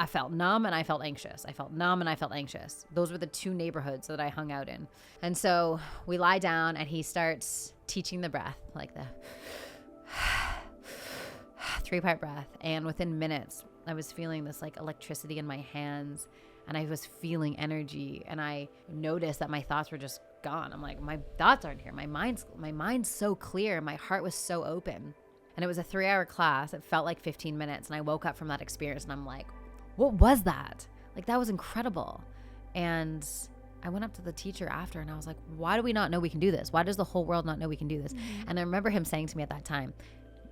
I felt numb and I felt anxious. I felt numb and I felt anxious. Those were the two neighborhoods that I hung out in. And so we lie down and he starts teaching the breath, like the 3-part breath. And within minutes, I was feeling this like electricity in my hands and I was feeling energy. And I noticed that my thoughts were just gone. I'm like, my thoughts aren't here. My mind's so clear. My heart was so open. And it was a 3-hour class. It felt like 15 minutes. And I woke up from that experience and I'm like, what was that? Like, that was incredible. And I went up to the teacher after and I was like, why do we not know we can do this? Why does the whole world not know we can do this? Mm-hmm. And I remember him saying to me at that time,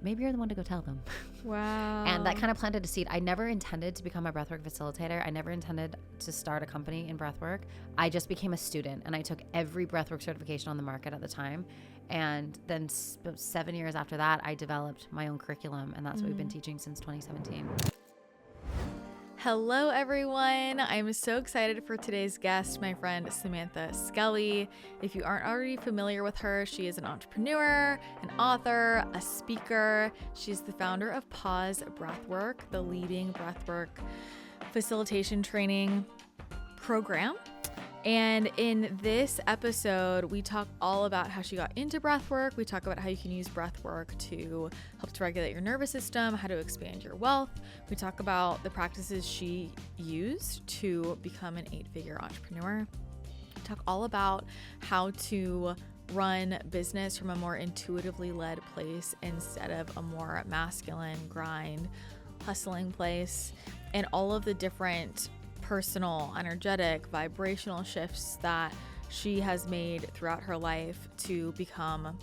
maybe you're the one to go tell them. Wow. And that kind of planted a seed. I never intended to become a breathwork facilitator. I never intended to start a company in breathwork. I just became a student and I took every breathwork certification on the market at the time. And then 7 years after that, I developed my own curriculum. And that's what we've been teaching since 2017. Hello, everyone. I'm so excited for today's guest, my friend Samantha Skelly. If you aren't already familiar with her, she is an entrepreneur, an author, a speaker. She's the founder of Pause Breathwork, the leading breathwork facilitation training program. And in this episode, we talk all about how she got into breathwork. We talk about how you can use breathwork to help to regulate your nervous system, how to expand your wealth. We talk about the practices she used to become an 8-figure entrepreneur. We talk all about how to run business from a more intuitively led place instead of a more masculine grind, hustling place, and all of the different personal, energetic, vibrational shifts that she has made throughout her life to become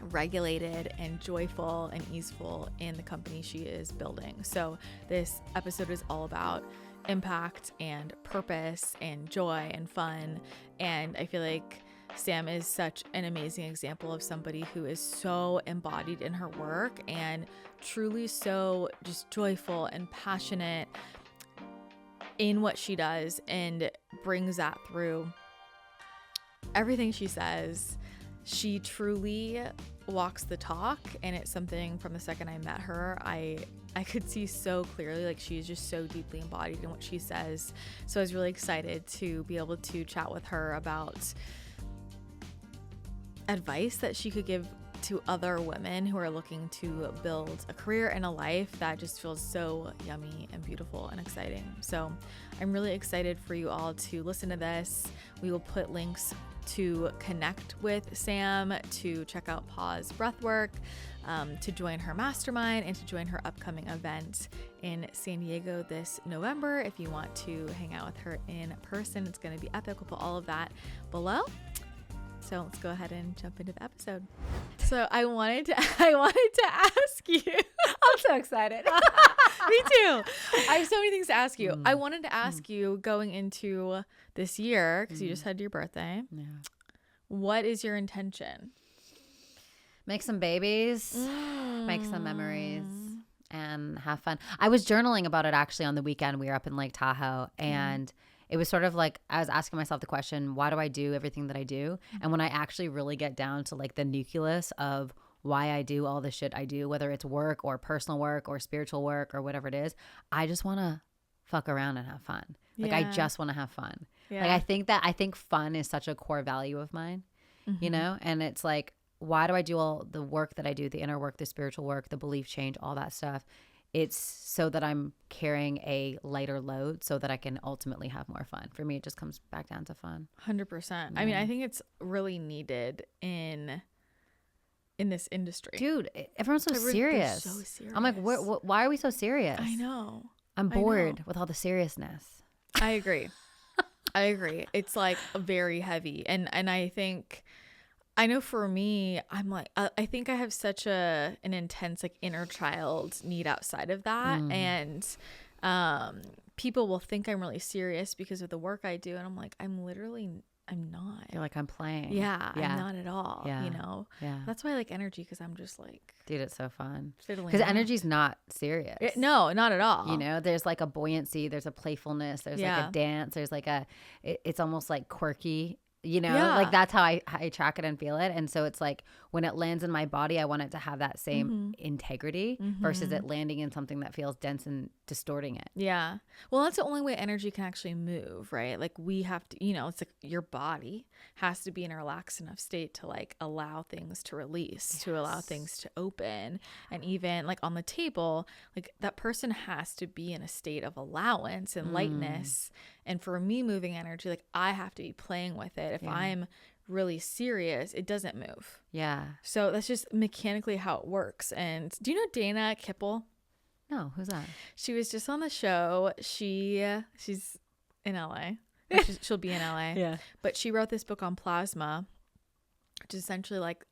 regulated and joyful and easeful in the company she is building. So this episode is all about impact and purpose and joy and fun. And I feel like Sam is such an amazing example of somebody who is so embodied in her work and truly so just joyful and passionate in what she does and brings that through everything she says. She truly walks the talk, and it's something from the second I met her, I could see so clearly, like she's just so deeply embodied in what she says. So I was really excited to be able to chat with her about advice that she could give to other women who are looking to build a career and a life that just feels so yummy and beautiful and exciting. So I'm really excited for you all to listen to this. We will put links to connect with Sam, to check out Pause Breathwork, to join her mastermind, and to join her upcoming event in San Diego this November. If you want to hang out with her in person, it's going to be epic. We'll put all of that below. So let's go ahead and jump into the episode. So I wanted to ask you. I'm so excited. Me too. I have so many things to ask you. I wanted to ask you going into this year, because you just had your birthday. Yeah. What is your intention? Make some babies, make some memories, and have fun. I was journaling about it actually on the weekend. We were up in Lake Tahoe, and it was sort of like I was asking myself the question, why do I do everything that I do? And when I actually really get down to like the nucleus of why I do all the shit I do, whether it's work or personal work or spiritual work or whatever it is, I just want to fuck around and have fun. Like I just want to have fun. Yeah. Like I think fun is such a core value of mine, you know? And it's like, why do I do all the work that I do, the inner work, the spiritual work, the belief change, all that stuff? It's so that I'm carrying a lighter load so that I can ultimately have more fun. For me, it just comes back down to fun. 100%. Yeah. I mean, I think it's really needed in this industry. Dude, everyone's so serious. So serious. I'm like, why are we so serious? I know. I'm bored with all the seriousness. I agree. I agree. It's like very heavy. And I think, I know for me, I'm like, I think I have such an intense like inner child need outside of that. And people will think I'm really serious because of the work I do. And I'm like, I'm not. You're like, I'm playing. Yeah. I'm not at all. Yeah. You know? Yeah. That's why I like energy, because I'm just like. Dude, it's so fun. Fiddling. Because energy's not serious. No, not at all. You know, there's like a buoyancy, there's a playfulness, there's like a dance, there's like it's almost like quirky You know, like that's how I track it and feel it. And so it's like when it lands in my body, I want it to have that same integrity versus it landing in something that feels dense and distorting it. Yeah. Well, that's the only way energy can actually move, right? Like we have to, it's like your body has to be in a relaxed enough state to like allow things to release, to allow things to open. And even like on the table, like that person has to be in a state of allowance and lightness. And for me, moving energy, like I have to be playing with it. If I'm really serious, it doesn't move. Yeah. So that's just mechanically how it works. And do you know Dana Kipple? No, who's that? She was just on the show. She's in LA. She'll be in LA. Yeah. But she wrote this book on plasma, which is essentially like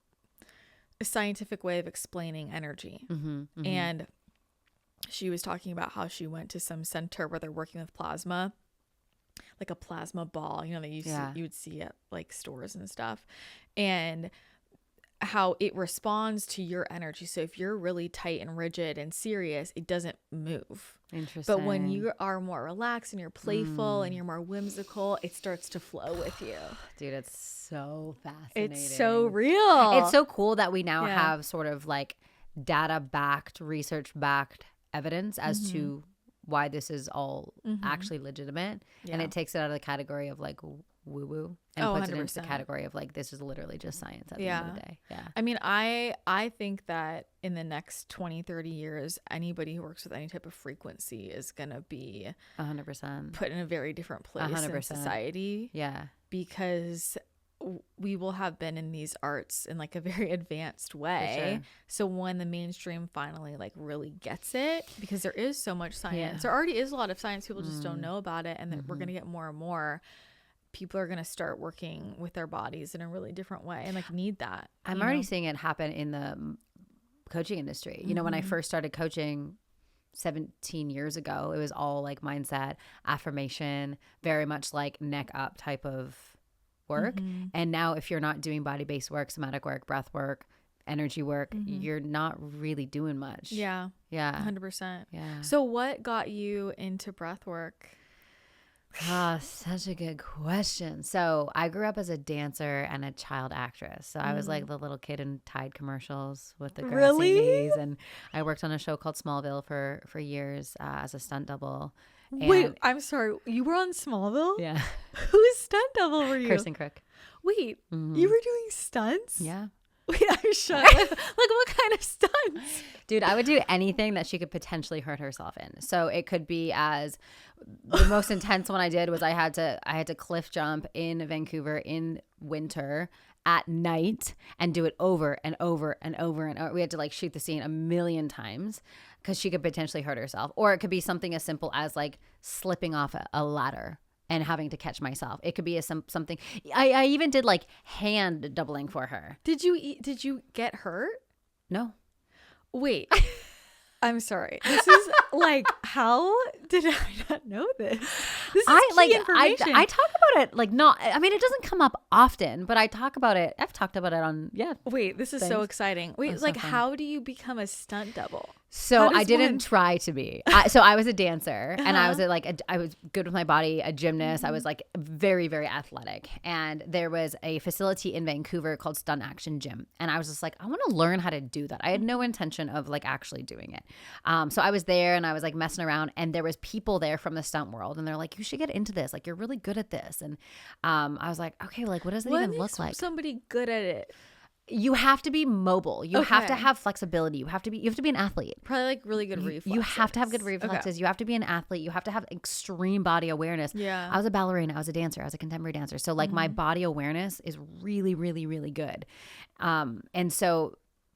a scientific way of explaining energy. And she was talking about how she went to some center where they're working with plasma, like a plasma ball, that you would see at like stores and stuff, and how it responds to your energy. So if you're really tight and rigid and serious, it doesn't move. Interesting. But when you are more relaxed and you're playful and you're more whimsical, it starts to flow with you. Dude, it's so fascinating. It's so real. It's so cool that we now have sort of like data-backed, research-backed evidence as to why this is all actually legitimate. And it takes it out of the category of like woo-woo and puts 100%. it into the category of like this is literally just science at the end of the day. Yeah. I mean, I think that in the next 20-30 years, anybody who works with any type of frequency is gonna be 100% put in a very different place 100%. in society. Yeah. Because we will have been in these arts in like a very advanced way. For sure. So when the mainstream finally like really gets it, because there is so much science, there already is a lot of science, people just don't know about it, and that we're gonna get more and more. People are going to start working with their bodies in a really different way and like need that. I'm already seeing it happen in the coaching industry. You know, when I first started coaching 17 years ago, it was all like mindset, affirmation, very much like neck up type of work. And now if you're not doing body-based work, somatic work, breath work, energy work, you're not really doing much. Yeah. Yeah. 100%. Yeah. So what got you into breath work? Such a good question. So I grew up as a dancer and a child actress. So I was like the little kid in Tide commercials with the grassy knees. And I worked on a show called Smallville for years as a stunt double. And Wait, I'm sorry. You were on Smallville? yeah. Whose stunt double were you? Kirsten Crook. Wait, you were doing stunts? Yeah. Wait, I'm shocked. Like what kind of stunts? Dude, I would do anything that she could potentially hurt herself in. So it could be as the most intense one I did was I had to cliff jump in Vancouver in winter at night and do it over and over and over and over. We had to like shoot the scene a million times because she could potentially hurt herself. Or it could be something as simple as like slipping off a ladder and having to catch myself. It could be something. I even did like hand doubling for her. Did you get hurt? No. Wait. I'm sorry. This is like, how did I not know this? This is key information. I talk about it like not. I mean, it doesn't come up often, but I talk about it. I've talked about it on Wait, this is so exciting. Wait, like so how do you become a stunt double? So I didn't try to be. So I was a dancer and I was I was good with my body, a gymnast. I was like very, very athletic. And there was a facility in Vancouver called Stunt Action Gym. And I was just like, I want to learn how to do that. I had no intention of like actually doing it. So I was there and I was like messing around and there was people there from the stunt world. And they're like, you should get into this. Like, you're really good at this. And I was like, okay, like what does it even look like? Somebody good at it. You have to be mobile. You have to have flexibility. You have to be an athlete. Probably like really good reflexes. You have to have good reflexes. Okay. You have to be an athlete. You have to have extreme body awareness. Yeah. I was a ballerina. I was a dancer. I was a contemporary dancer. So like my body awareness is really, really, really good.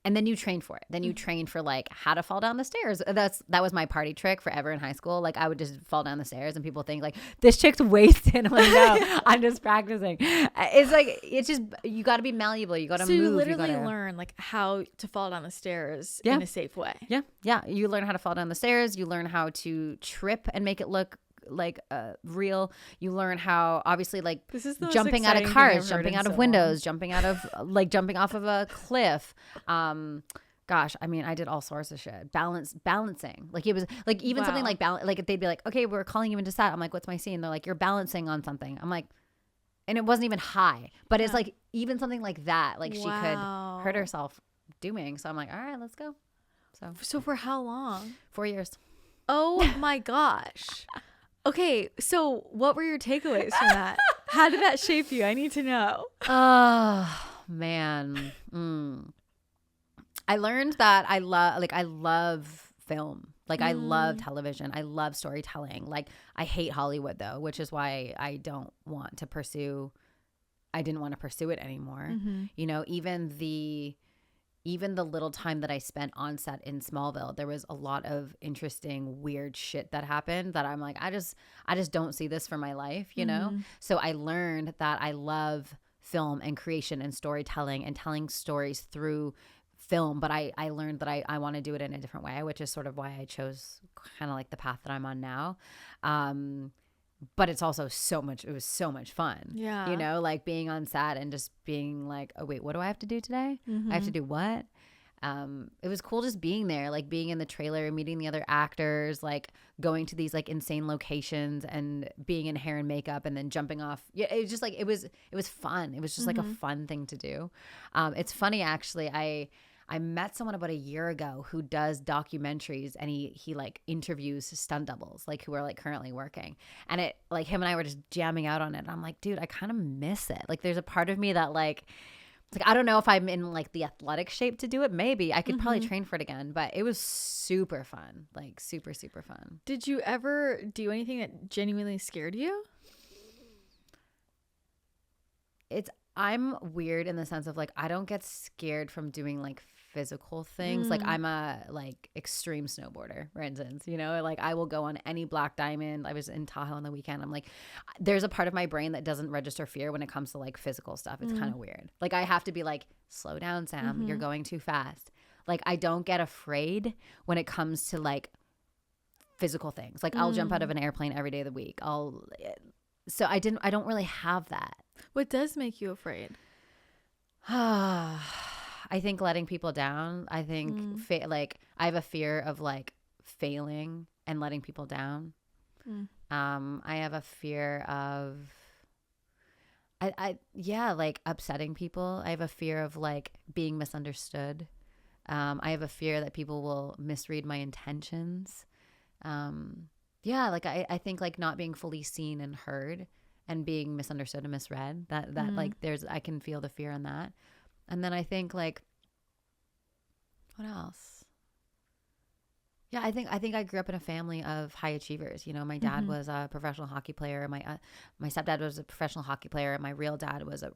And then you train for it. Then you train for like how to fall down the stairs. That was my party trick forever in high school. Like I would just fall down the stairs and people think like this chick's wasted. I'm like, no, I'm just practicing. It's just you got to be malleable. You got to move. So you literally learn like how to fall down the stairs in a safe way. Yeah, yeah. You learn how to fall down the stairs. You learn how to trip and make it look like real. You learn how obviously like this is the jumping out of cars, jumping out of windows, jumping out of like jumping off of a cliff. Gosh, I mean, I did all sorts of shit. Balancing. Like it was like even something like balance. Like they'd be like, okay, we're calling you into set. I'm like, what's my scene? They're like, you're balancing on something. I'm like, and it wasn't even high, but it's like even something like that, like she could hurt herself doing. So I'm like, all right, let's go. So for how long? 4 years. Oh my gosh. Okay, so what were your takeaways from that? How did that shape you? I need to know. Oh man. I learned that I love film. Like I love television. I love storytelling. Like I hate Hollywood though, which is why I didn't want to pursue it anymore. You know, even the little time that I spent on set in Smallville, there was a lot of interesting, weird shit that happened that I'm like, I just don't see this for my life, you know? So I learned that I love film and creation and storytelling and telling stories through film, but I learned that I want to do it in a different way, which is sort of why I chose kind of like the path that I'm on now. But it's also it was so much fun. Yeah. You know, like being on set and just being like, oh wait, what do I have to do today? I have to do what? It was cool just being there, like being in the trailer, meeting the other actors, like going to these like insane locations and being in hair and makeup and then jumping off. Yeah, it was just like it was fun. It was just like a fun thing to do. It's funny actually. I met someone about a year ago who does documentaries, and he like interviews stunt doubles, like who are like currently working. And it like him and I were just jamming out on it. And I'm like, dude, I kind of miss it. Like there's a part of me that like, it's like, I don't know if I'm in like the athletic shape to do it. Maybe I could probably train for it again, but it was super fun, like super, super fun. Did you ever do anything that genuinely scared you? I'm weird in the sense of like, I don't get scared from doing like physical things. Like I'm a like extreme snowboarder, for instance, you know, like I will go on any black diamond. I was in Tahoe on the weekend. I'm like, there's a part of my brain that doesn't register fear when it comes to like physical stuff. It's kind of weird. Like I have to be like, slow down, Sam, you're going too fast. Like I don't get afraid when it comes to like physical things. Like I'll jump out of an airplane every day of the week. So I don't really have that. What does make you afraid? I think letting people down. I think like I have a fear of like failing and letting people down. I have a fear of like upsetting people. I have a fear of like being misunderstood. I have a fear that people will misread my intentions. Like I think like not being fully seen and heard and being misunderstood and misread, that like I can feel the fear in that. And then I think like, what else? Yeah, I think I grew up in a family of high achievers. You know, my dad was a professional hockey player. My stepdad was a professional hockey player. My real dad was a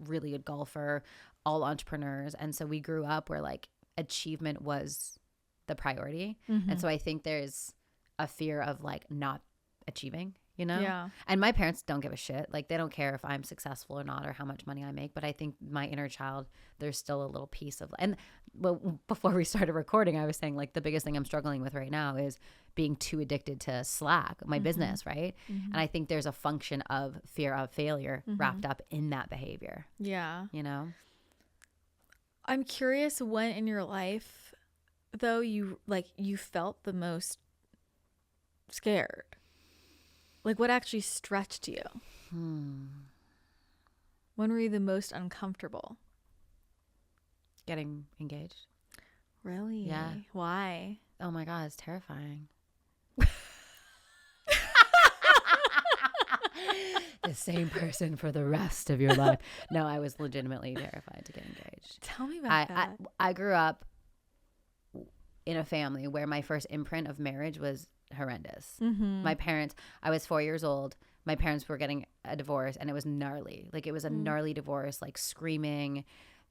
really good golfer, all entrepreneurs. And so we grew up where like achievement was the priority. And so I think there's a fear of like not achieving, you know? Yeah. And my parents don't give a shit. Like they don't care if I'm successful or not or how much money I make. But I think my inner child, there's still a little piece of, and well, before we started recording, I was saying like the biggest thing I'm struggling with right now is being too addicted to Slack, my business, right? And I think there's a function of fear of failure wrapped up in that behavior. Yeah. You know? I'm curious when in your life, though, you felt the most scared. Like what actually stretched you? When were you the most uncomfortable? Getting engaged. Really? Yeah. Why? Oh my God, it's terrifying. The same person for the rest of your life. No, I was legitimately terrified to get engaged. Tell me about that. I grew up in a family where my first imprint of marriage was horrendous. My parents, I was 4 years old. My parents were getting a divorce and it was gnarly. Like it was a gnarly divorce, like screaming,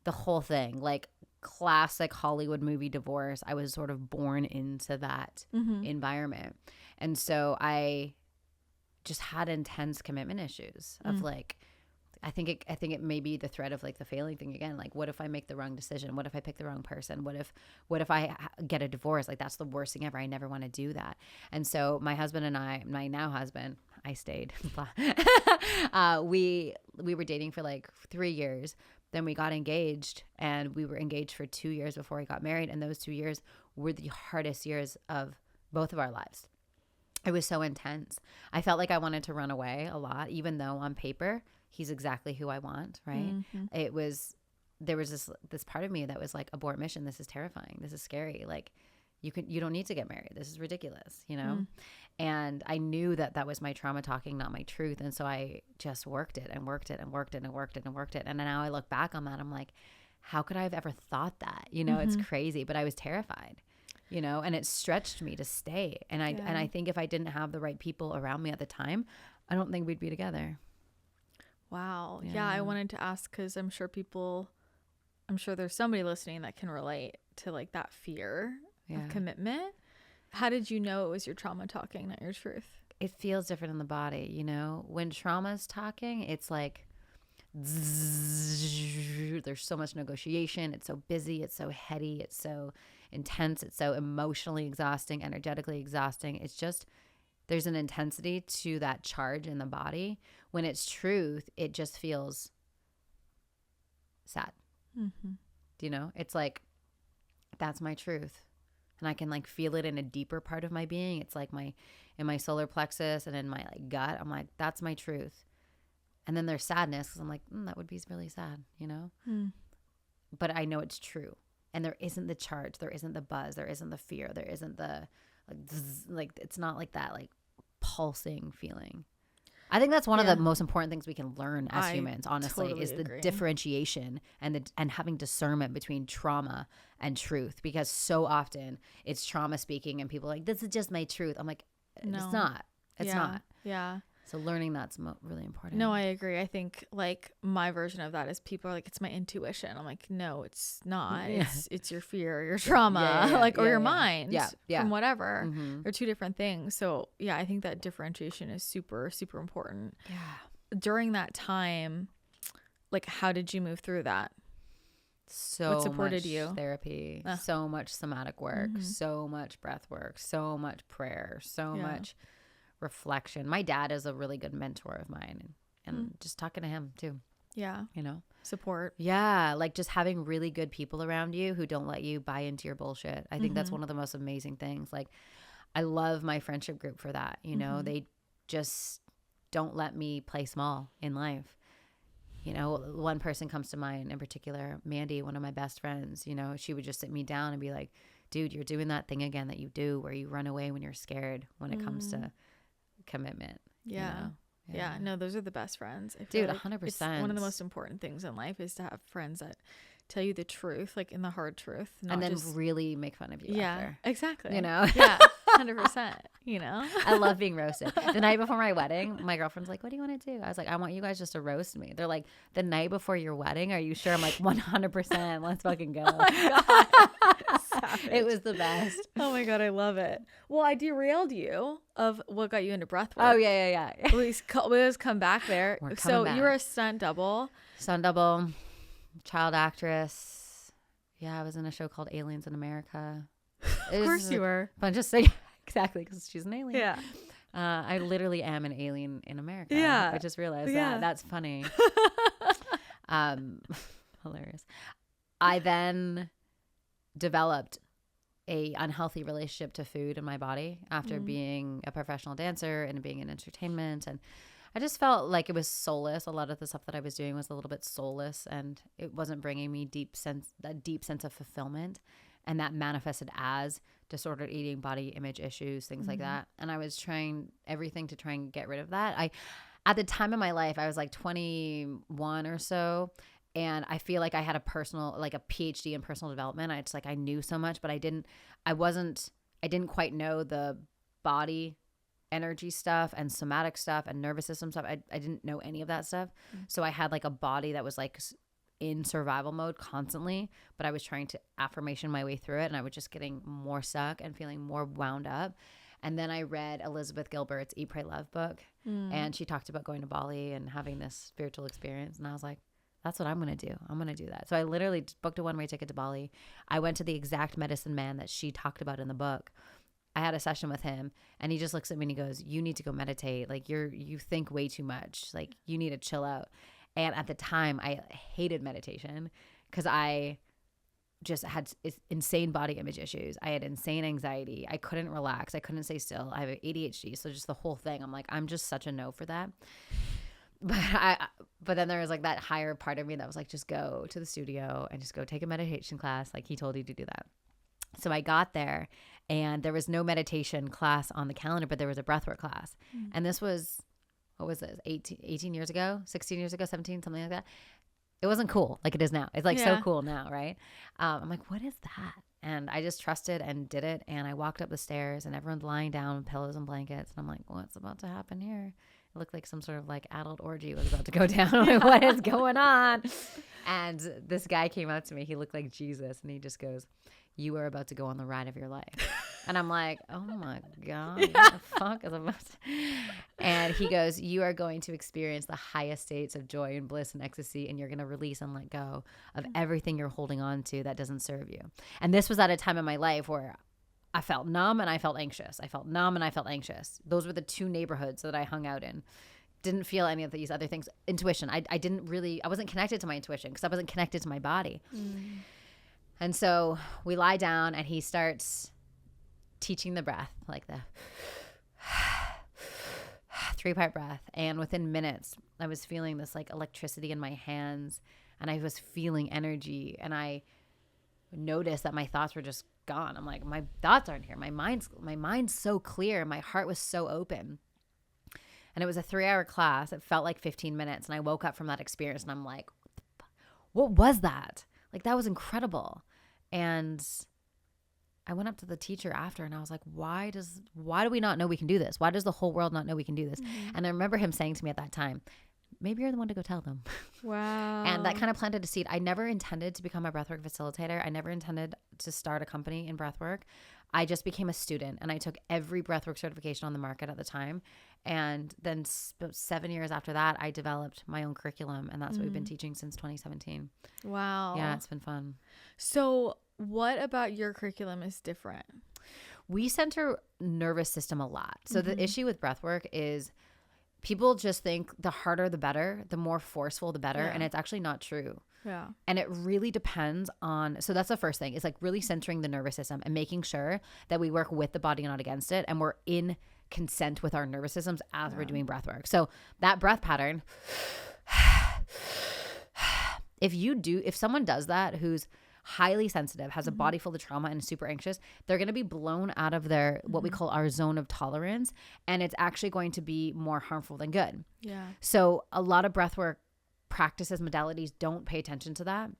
the whole thing, like classic Hollywood movie divorce. I was sort of born into that environment. And so I just had intense commitment issues of like, I think it may be the thread of like the failing thing again. Like, what if I make the wrong decision? What if I pick the wrong person? What if I get a divorce? Like, that's the worst thing ever. I never want to do that. And so my husband and I, my now husband, I stayed. We were dating for like 3 years. Then we got engaged, and we were engaged for 2 years before we got married. And those 2 years were the hardest years of both of our lives. It was so intense. I felt like I wanted to run away a lot, even though on paper he's exactly who I want. Right. There was this part of me that was like, abort mission. This is terrifying. This is scary. Like you don't need to get married. This is ridiculous, you know? And I knew that was my trauma talking, not my truth. And so I just worked it and worked it and worked it and worked it and worked it. And now I look back on that. I'm like, how could I have ever thought that? You know, it's crazy, but I was terrified, you know, and it stretched me to stay. And I think if I didn't have the right people around me at the time, I don't think we'd be together. Wow. Yeah. I wanted to ask, because I'm sure there's somebody listening that can relate to like that fear of commitment. How did you know it was your trauma talking, not your truth? It feels different in the body, you know? When trauma's talking, it's like, there's so much negotiation. It's so busy. It's so heady. It's so intense. It's so emotionally exhausting, energetically exhausting. It's just, there's an intensity to that charge in the body. When it's truth, it just feels sad. Do you know? It's like, that's my truth. And I can like feel it in a deeper part of my being. It's like in my solar plexus and in my like gut. I'm like, that's my truth. And then there's sadness because I'm like, that would be really sad, you know? But I know it's true. And there isn't the charge. There isn't the buzz. There isn't the fear. There isn't the like it's not like that like pulsing feeling. I think that's one of the most important things we can learn as humans, honestly, totally is the differentiation and having discernment between trauma and truth. Because so often it's trauma speaking and people are like, this is just my truth. I'm like, it's not. It's not. Yeah. So learning that's really important. No, I agree. I think like my version of that is people are like, it's my intuition. I'm like, no, it's not. It's your fear, your trauma, or your mind from whatever. They're two different things. So yeah, I think that differentiation is super, super important. Yeah. During that time, like, how did you move through that? So what supported much you? Therapy, so much somatic work, so much breath work, so much prayer, so much reflection. My dad is a really good mentor of mine, and just talking to him too. Yeah. You know, support. Yeah. Like just having really good people around you who don't let you buy into your bullshit. I think that's one of the most amazing things. Like I love my friendship group for that. You know, they just don't let me play small in life. You know, one person comes to mind in particular, Mandy, one of my best friends. You know, she would just sit me down and be like, dude, you're doing that thing again that you do where you run away when you're scared when it comes to commitment. Yeah. You know? Yeah. No, those are the best friends. Dude, like 100%. It's one of the most important things in life is to have friends that tell you the truth, like in the hard truth. And then really make fun of you after. Exactly. You know? Yeah. 100%. You know? I love being roasted. The night before my wedding, my girlfriend's like, what do you want to do? I was like, I want you guys just to roast me. They're like, the night before your wedding, are you sure? I'm like, 100%. Let's fucking go. Oh my God. It was the best. Oh my God, I love it. Well, I derailed you of what got you into breath work. Oh, yeah. Please come back there. So you were a stunt double. Stunt double, child actress. Yeah, I was in a show called Aliens in America. Of course you were. Bunch of singing. Exactly, because she's an alien. Yeah. I literally am an alien in America. Yeah. I just realized that. That's funny. Hilarious. I then developed a unhealthy relationship to food in my body after being a professional dancer and being in entertainment, and I just felt like it was soulless. A lot of the stuff that I was doing was a little bit soulless, and it wasn't bringing me that deep sense of fulfillment, and that manifested as disordered eating, body image issues, things like that. And I was trying everything to try and get rid of that. At the time in my life, I was like 21 or so. And I feel like I had a PhD in personal development. I knew so much, but I didn't quite know the body energy stuff and somatic stuff and nervous system stuff. I didn't know any of that stuff. So I had like a body that was like in survival mode constantly, but I was trying to affirmation my way through it, and I was just getting more stuck and feeling more wound up. And then I read Elizabeth Gilbert's Eat, Pray, Love book, and she talked about going to Bali and having this spiritual experience, and I was like, that's what I'm going to do. I'm going to do that. So I literally booked a one-way ticket to Bali. I went to the exact medicine man that she talked about in the book. I had a session with him, and he just looks at me and he goes, you need to go meditate. Like you think way too much. Like you need to chill out. And at the time I hated meditation because I just had insane body image issues. I had insane anxiety. I couldn't relax. I couldn't stay still. I have ADHD. So just the whole thing, I'm like, I'm just such a no for that. but then there was like that higher part of me that was like, just go to the studio and just go take a meditation class. Like he told you to do that. So I got there and there was no meditation class on the calendar, but there was a breathwork class. And this was, what was this? 18 years ago, 16 years ago, 17, something like that. It wasn't cool like it is now. It's like so cool now, right? I'm like, what is that? And I just trusted and did it. And I walked up the stairs and everyone's lying down with pillows and blankets. And I'm like, what's about to happen here? It looked like some sort of like adult orgy was about to go down. I'm like, what is going on? And this guy came up to me. He looked like Jesus. And he just goes, you are about to go on the ride of your life. And I'm like, oh my God, what the fuck is about to... And he goes, you are going to experience the highest states of joy and bliss and ecstasy. And you're going to release and let go of everything you're holding on to that doesn't serve you. And this was at a time in my life where I felt numb and I felt anxious. I felt numb and I felt anxious. Those were the two neighborhoods that I hung out in. Didn't feel any of these other things. Intuition. I wasn't connected to my intuition because I wasn't connected to my body. And so we lie down and he starts teaching the breath, like the 3-part breath. And within minutes, I was feeling this like electricity in my hands and I was feeling energy. And I noticed that my thoughts were just gone. I'm like, my thoughts aren't here. My mind's so clear. My heart was so open. And it was a 3-hour class. It felt like 15 minutes. And I woke up from that experience and I'm like, what was that? Like, that was incredible. And I went up to the teacher after and I was like, why do we not know we can do this? Why does the whole world not know we can do this? And I remember him saying to me at that time, maybe you're the one to go tell them. Wow. And that kind of planted a seed. I never intended to become a breathwork facilitator. I never intended to start a company in breathwork. I just became a student and I took every breathwork certification on the market at the time. And then 7 years after that, I developed my own curriculum and that's what we've been teaching since 2017. Wow. Yeah, it's been fun. So what about your curriculum is different? We center nervous system a lot. So the issue with breathwork is people just think the harder the better, the more forceful the better. And it's actually not true. Yeah. And it really depends on, so that's the first thing. It's like really centering the nervous system and making sure that we work with the body and not against it. And we're in consent with our nervous systems as we're doing breath work. So that breath pattern, if someone does that who's highly sensitive, has a body full of trauma and is super anxious, they're going to be blown out of their, what we call our zone of tolerance. And it's actually going to be more harmful than good. Yeah. So a lot of breathwork practices, modalities don't pay attention to that.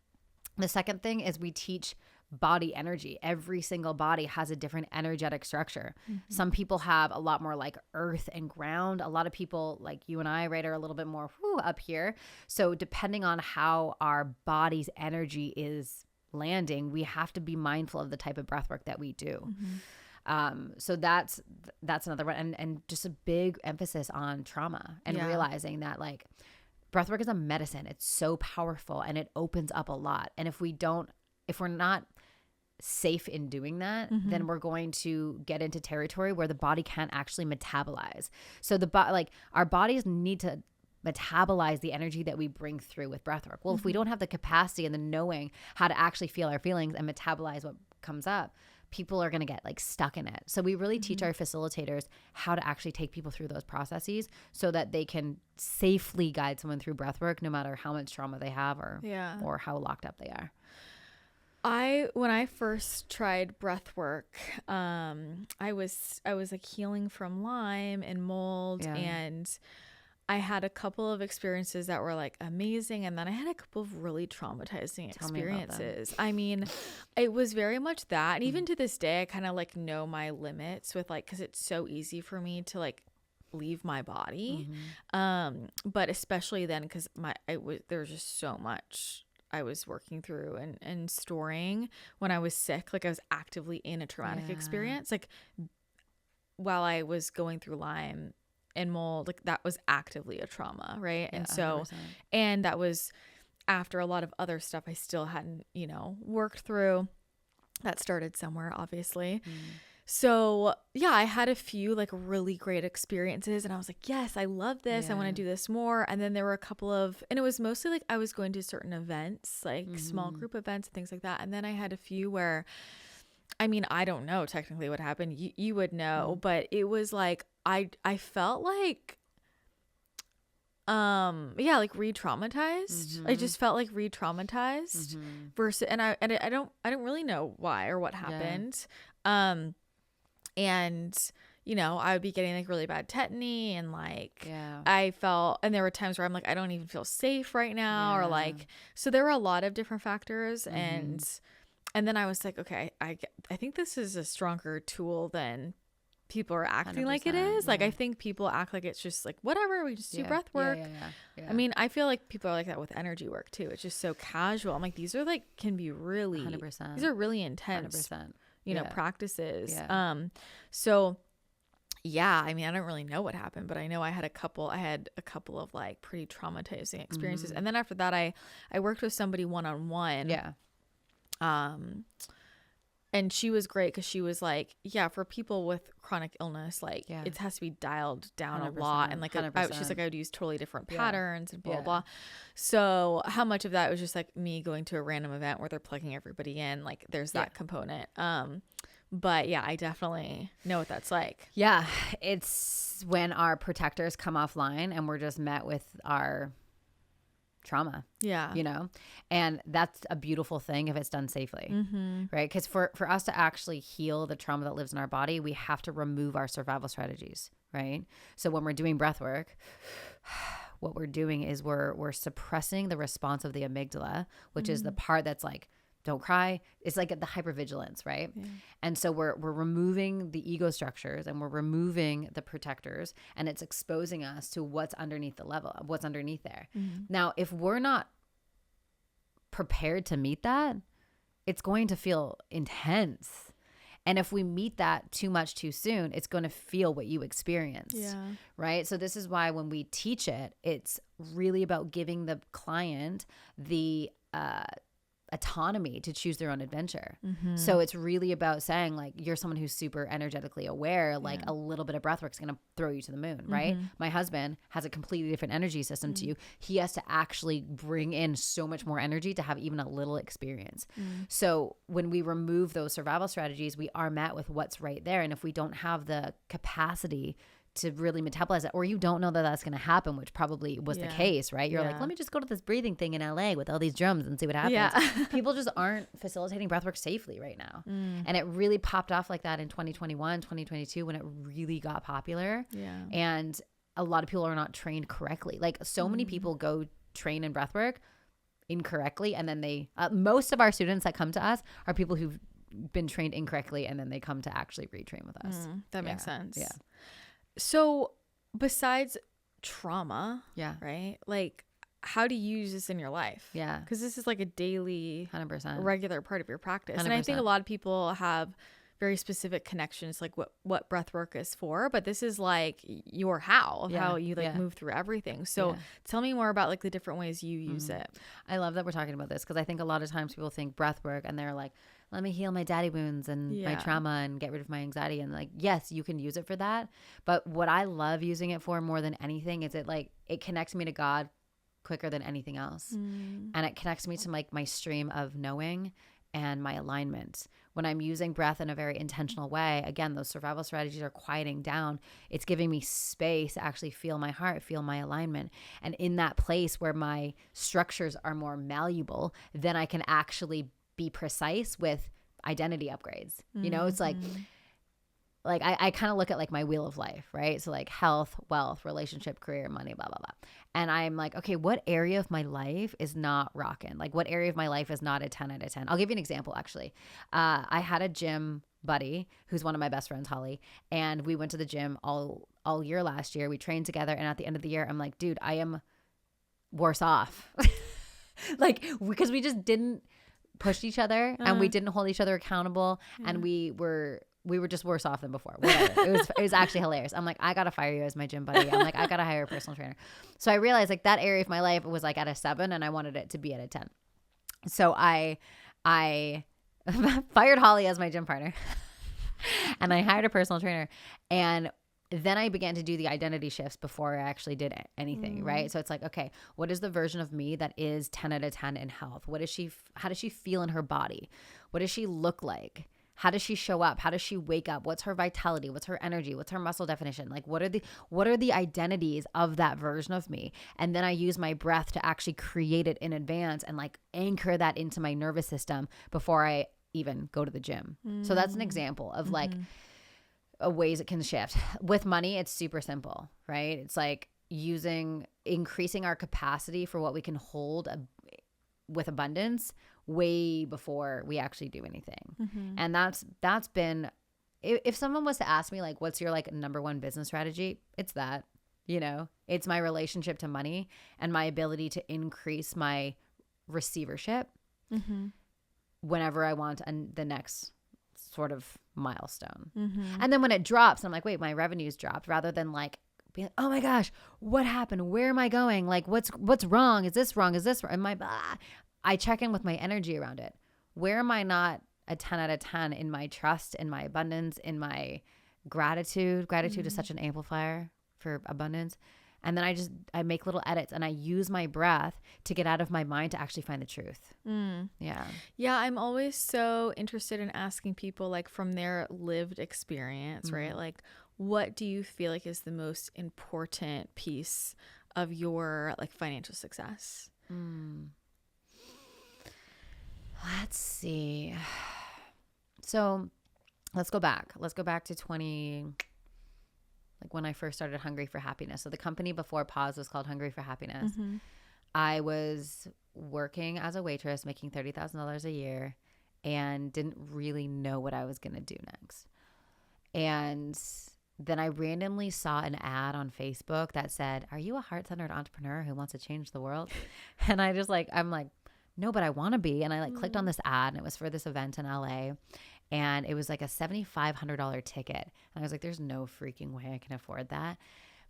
The second thing is we teach body energy. Every single body has a different energetic structure. Some people have a lot more like earth and ground. A lot of people like you and I, right, are a little bit more up here. So depending on how our body's energy is landing, we have to be mindful of the type of breath work that we do. So that's another one. And just a big emphasis on trauma and realizing that like breathwork is a medicine. It's so powerful and it opens up a lot. And if we're not safe in doing that, then we're going to get into territory where the body can't actually metabolize. So our bodies need to metabolize the energy that we bring through with breathwork. Well, if we don't have the capacity and the knowing how to actually feel our feelings and metabolize what comes up, people are going to get like stuck in it. So we really teach our facilitators how to actually take people through those processes so that they can safely guide someone through breathwork, no matter how much trauma they have or how locked up they are. When I first tried breath work, I was like healing from Lyme and mold, and I had a couple of experiences that were like amazing, and then I had a couple of really traumatizing experiences. I mean, it was very much that, and even to this day, I kind of like know my limits with like, because it's so easy for me to like leave my body, but especially then because there was just so much I was working through and storing when I was sick. Like I was actively in a traumatic experience. Like while I was going through Lyme and mold, like that was actively a trauma, right? And so 100%. And that was after a lot of other stuff I still hadn't, worked through. That started somewhere, obviously. So yeah, I had a few like really great experiences and I was like, yes, I love this. I want to do this more. And then there were a couple of, and it was mostly like I was going to certain events, like small group events and things like that. And then I had a few where, I mean, I don't know technically what happened. You would know, but it was like, I felt like Yeah, like re-traumatized. I just felt like re-traumatized versus, and I don't really know why or what happened. And you know, I would be getting like really bad tetany, and like I felt, and there were times where I'm like, I don't even feel safe right now, or like, so there were a lot of different factors, and then I was like, okay, I think this is a stronger tool than people are acting like it is. Like, I think people act like it's just like, whatever, we just do breath work. I mean, I feel like people are like that with energy work too. It's just so casual. I'm like, these are like, can be really, 100%. These are really intense, 100%. You know, practices. So yeah, I mean, I don't really know what happened, but I know I had a couple of like pretty traumatizing experiences. And then after that, I worked with somebody one-on-one. And she was great because she was like, yeah, for people with chronic illness, like it has to be dialed down a lot. And like, she's like, I would use totally different patterns and blah, blah. So how much of that was just like me going to a random event where they're plugging everybody in? Like there's that component. But yeah, I definitely know what that's like. Yeah. It's when our protectors come offline and we're just met with our trauma, you know, and that's a beautiful thing if it's done safely, right? Because for us to actually heal the trauma that lives in our body, we have to remove our survival strategies, right? So when we're doing breath work, what we're doing is we're suppressing the response of the amygdala, which is the part that's like, don't cry. It's like the hypervigilance, right? And so we're removing the ego structures and we're removing the protectors, and it's exposing us to what's underneath the level, what's underneath there. Now, if we're not prepared to meet that, it's going to feel intense. And if we meet that too much too soon, it's going to feel what you experienced, right? So this is why when we teach it, it's really about giving the client the autonomy to choose their own adventure. So it's really about saying like, you're someone who's super energetically aware, like a little bit of breath work is going to throw you to the moon, right? My husband has a completely different energy system to you. He has to actually bring in so much more energy to have even a little experience. So when we remove those survival strategies, we are met with what's right there. And if we don't have the capacity to really metabolize it, or you don't know that that's going to happen, which probably was the case, right? You're like, let me just go to this breathing thing in LA with all these drums and see what happens. People just aren't facilitating breathwork safely right now. And it really popped off like that in 2021, 2022, when it really got popular. And a lot of people are not trained correctly. Like so many people go train in breathwork incorrectly. And then they, most of our students that come to us are people who've been trained incorrectly. And then they come to actually retrain with us. That makes sense. So besides trauma, right? Like, how do you use this in your life? Because this is like a daily, 100% regular part of your practice. 100%. And I think a lot of people have very specific connections, like what breath work is for, but this is like your how you like move through everything. So tell me more about like the different ways you use it. I love that we're talking about this because I think a lot of times people think breath work and they're like, let me heal my daddy wounds and my trauma and get rid of my anxiety. And like, yes, you can use it for that. But what I love using it for more than anything is it connects me to God quicker than anything else. And it connects me to like my stream of knowing and my alignment. When I'm using breath in a very intentional way, again, those survival strategies are quieting down. It's giving me space to actually feel my heart, feel my alignment. And in that place where my structures are more malleable, then I can actually be precise with identity upgrades. You know, it's like I kind of look at like my wheel of life, right? So like health, wealth, relationship, career, money, blah, blah, blah. And I'm like, okay, what area of my life is not rocking? Like what area of my life is not a 10 out of 10? I'll give you an example, actually. I had a gym buddy who's one of my best friends, Holly, and we went to the gym all year last year. We trained together. And at the end of the year, I'm like, dude, I am worse off. Like, because we just didn't push each other and we didn't hold each other accountable and we were just worse off than before. Whatever. It was actually hilarious. I'm like, I gotta fire you as my gym buddy. I'm like, I gotta hire a personal trainer. So I realized like that area of my life was like at a 7 and I wanted it to be at a 10. So I fired Holly as my gym partner and I hired a personal trainer, and then I began to do the identity shifts before I actually did anything, right? So it's like, okay, what is the version of me that is 10 out of 10 in health? How does she feel in her body? What does she look like? How does she show up? How does she wake up? What's her vitality? What's her energy? What's her muscle definition? Like what are the identities of that version of me? And then I use my breath to actually create it in advance and like anchor that into my nervous system before I even go to the gym. So that's an example of like ways it can shift. With money, it's super simple, right? It's like increasing our capacity for what we can hold with abundance way before we actually do anything. And that's been, if someone was to ask me like, what's your like number one business strategy? It's that, it's my relationship to money and my ability to increase my receivership whenever I want the next sort of milestone. And then when it drops, I'm like, wait, my revenue's dropped, rather than like being like, oh my gosh, what happened? Where am I going? Like what's wrong? Is this wrong? Is this wrong? I check in with my energy around it. Where am I not a 10 out of 10 in my trust, in my abundance, in my gratitude? Gratitude is such an amplifier for abundance. And then I make little edits and I use my breath to get out of my mind to actually find the truth. Yeah. Yeah. I'm always so interested in asking people like from their lived experience, right? Like, what do you feel like is the most important piece of your like financial success? Let's see. So let's go back. Let's go back to like when I first started Hungry for Happiness. So the company before Pause was called Hungry for Happiness. I was working as a waitress, making $30,000 a year, and didn't really know what I was going to do next. And then I randomly saw an ad on Facebook that said, are you a heart-centered entrepreneur who wants to change the world? And I'm like, no, but I want to be. And I like clicked on this ad, and it was for this event in LA. And it was like a $7,500 ticket. And I was like, there's no freaking way I can afford that.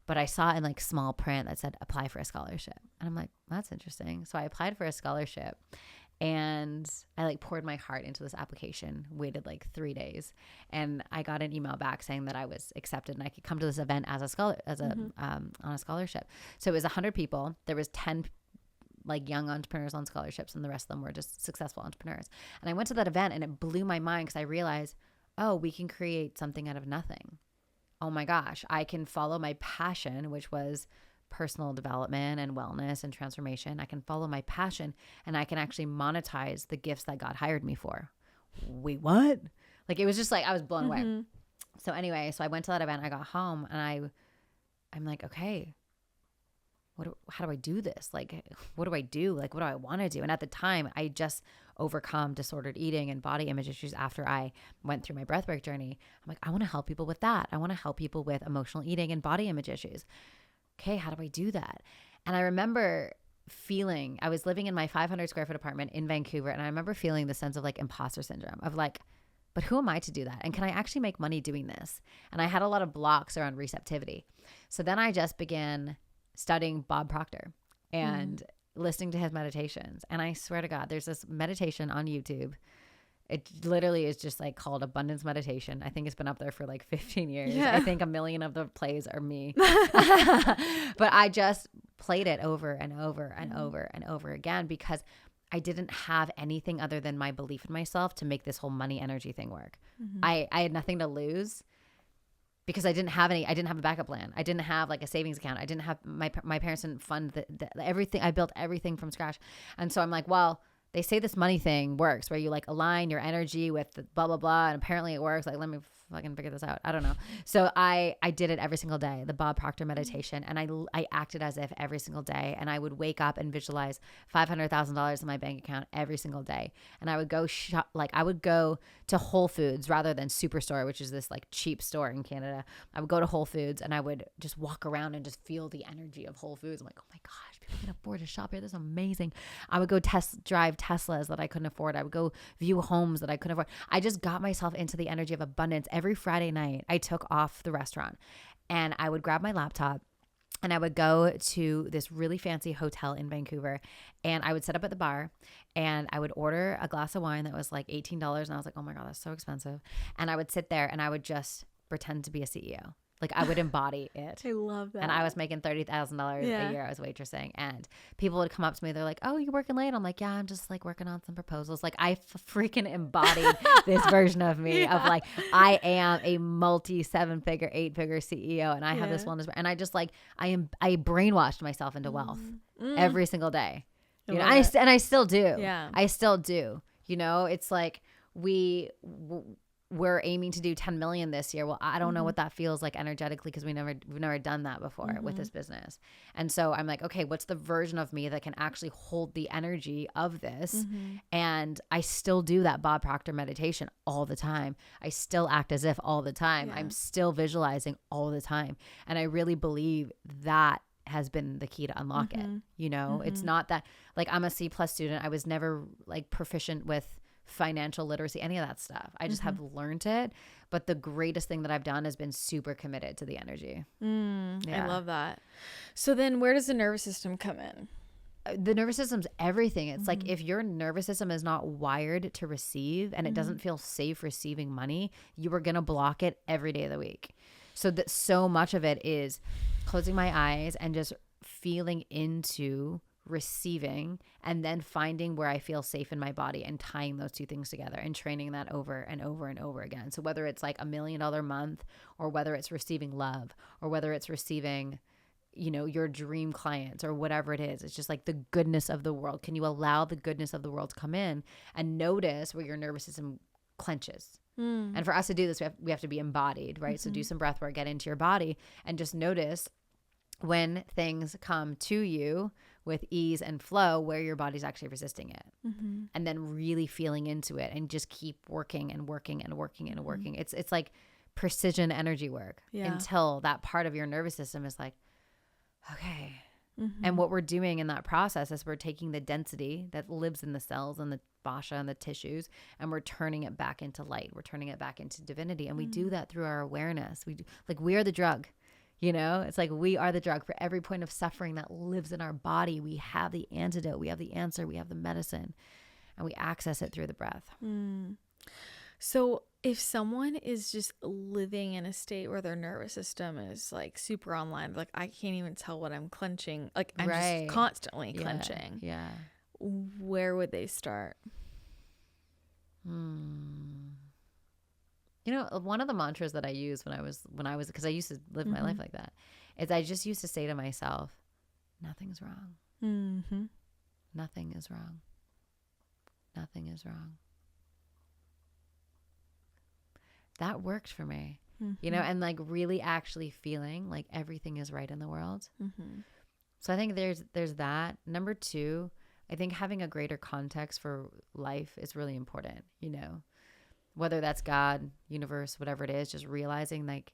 But I saw in like small print that said, apply for a scholarship. And I'm like, that's interesting. So I applied for a scholarship, and I like poured my heart into this application, waited like 3 days. And I got an email back saying that I was accepted and I could come to this event as a on a scholarship. So it was 100 people. There was 10 like young entrepreneurs on scholarships, and the rest of them were just successful entrepreneurs. And I went to that event, and it blew my mind because I realized, oh, we can create something out of nothing. Oh my gosh, I can follow my passion, which was personal development and wellness and transformation. I can follow my passion, and I can actually monetize the gifts that God hired me for. Wait, what? Like, it was just like, I was blown away. So anyway, so I went to that event. I got home, and I'm like, okay, how do I do this? Like, what do I do? Like, what do I want to do? And at the time, I just overcome disordered eating and body image issues after I went through my breathwork journey. I'm like, I want to help people with that. I want to help people with emotional eating and body image issues. Okay, how do I do that? And I remember feeling, I was living in my 500 square foot apartment in Vancouver, and I remember feeling the sense of like imposter syndrome of like, but who am I to do that? And can I actually make money doing this? And I had a lot of blocks around receptivity. So then I just began studying Bob Proctor and listening to his meditations. And I swear to God, there's this meditation on YouTube. It literally is just like called Abundance Meditation. I think it's been up there for like 15 years. Yeah. I think 1 million of the plays are me. But I just played it over and over and over and over again because I didn't have anything other than my belief in myself to make this whole money energy thing work. I had nothing to lose. Because I didn't have a backup plan. I didn't have like a savings account. I didn't have, my parents didn't fund everything. I built everything from scratch. And so I'm like, well, they say this money thing works where you like align your energy with the blah, blah, blah. And apparently it works. Like, let me fucking figure this out. I don't know. So I did it every single day, the Bob Proctor meditation. And I acted as if every single day. And I would wake up and visualize $500,000 in my bank account every single day. And I would go I would go to Whole Foods rather than Superstore, which is this like cheap store in Canada. I would go to Whole Foods and I would just walk around and just feel the energy of Whole Foods. I'm like, oh my gosh, people can afford to shop here. This is amazing. I would go drive Teslas that I couldn't afford. I would go view homes that I couldn't afford. I just got myself into the energy of abundance. Every Friday night, I took off the restaurant and I would grab my laptop and I would go to this really fancy hotel in Vancouver and I would sit up at the bar and I would order a glass of wine that was like $18. And I was like, oh my God, that's so expensive. And I would sit there and I would just pretend to be a CEO. Like I would embody it. I love that. And I was making $30,000 a year. I was waitressing, and people would come up to me. They're like, "Oh, you working late?" I'm like, "Yeah, I'm just like working on some proposals." Like I freaking embodied this version of me of like, I am a multi 7-figure, 8-figure CEO, and I have this wellness, and I just like, I brainwashed myself into wealth every single day. You know, I still do. Yeah. I still do. You know, it's like we're aiming to do 10 million this year. Well, I don't know what that feels like energetically because we've never done that before with this business. And so I'm like, okay, what's the version of me that can actually hold the energy of this? And I still do that Bob Proctor meditation all the time. I still act as if all the time. Yeah. I'm still visualizing all the time. And I really believe that has been the key to unlock it. You know, it's not that like I'm a C+ student. I was never like proficient with financial literacy, any of that stuff. I just have learned it. But the greatest thing that I've done has been super committed to the energy. I love that. So then where does the nervous system come in? The nervous system's everything. It's like if your nervous system is not wired to receive and it doesn't feel safe receiving money, you are going to block it every day of the week. So that so much of it is closing my eyes and just feeling into receiving, and then finding where I feel safe in my body and tying those two things together and training that over and over and over again. So whether it's like $1 million month, or whether it's receiving love, or whether it's receiving, you know, your dream clients or whatever it is, it's just like the goodness of the world. Can you allow the goodness of the world to come in and notice where your nervous system clenches? And for us to do this, we have to be embodied, right? So do some breath work, get into your body, and just notice when things come to you with ease and flow where your body's actually resisting it. And then really feeling into it and just keep working and working and working and working. It's like precision energy work until that part of your nervous system is like, okay. And what we're doing in that process is we're taking the density that lives in the cells and the fascia and the tissues, and we're turning it back into light. We're turning it back into divinity. And we do that through our awareness. We do, like, we are the drug. You know, it's like we are the drug for every point of suffering that lives in our body. We have the antidote. We have the answer. We have the medicine, and we access it through the breath. So if someone is just living in a state where their nervous system is like super online, like I can't even tell what I'm clenching, like I'm just constantly clenching. Yeah. Where would they start? You know, one of the mantras that I used when I was, because I used to live my life like that, is I just used to say to myself, nothing's wrong. Nothing is wrong. Nothing is wrong. That worked for me, you know, and like really actually feeling like everything is right in the world. So I think there's that. Number 2, I think having a greater context for life is really important, you know. Whether that's God, universe, whatever it is, just realizing like,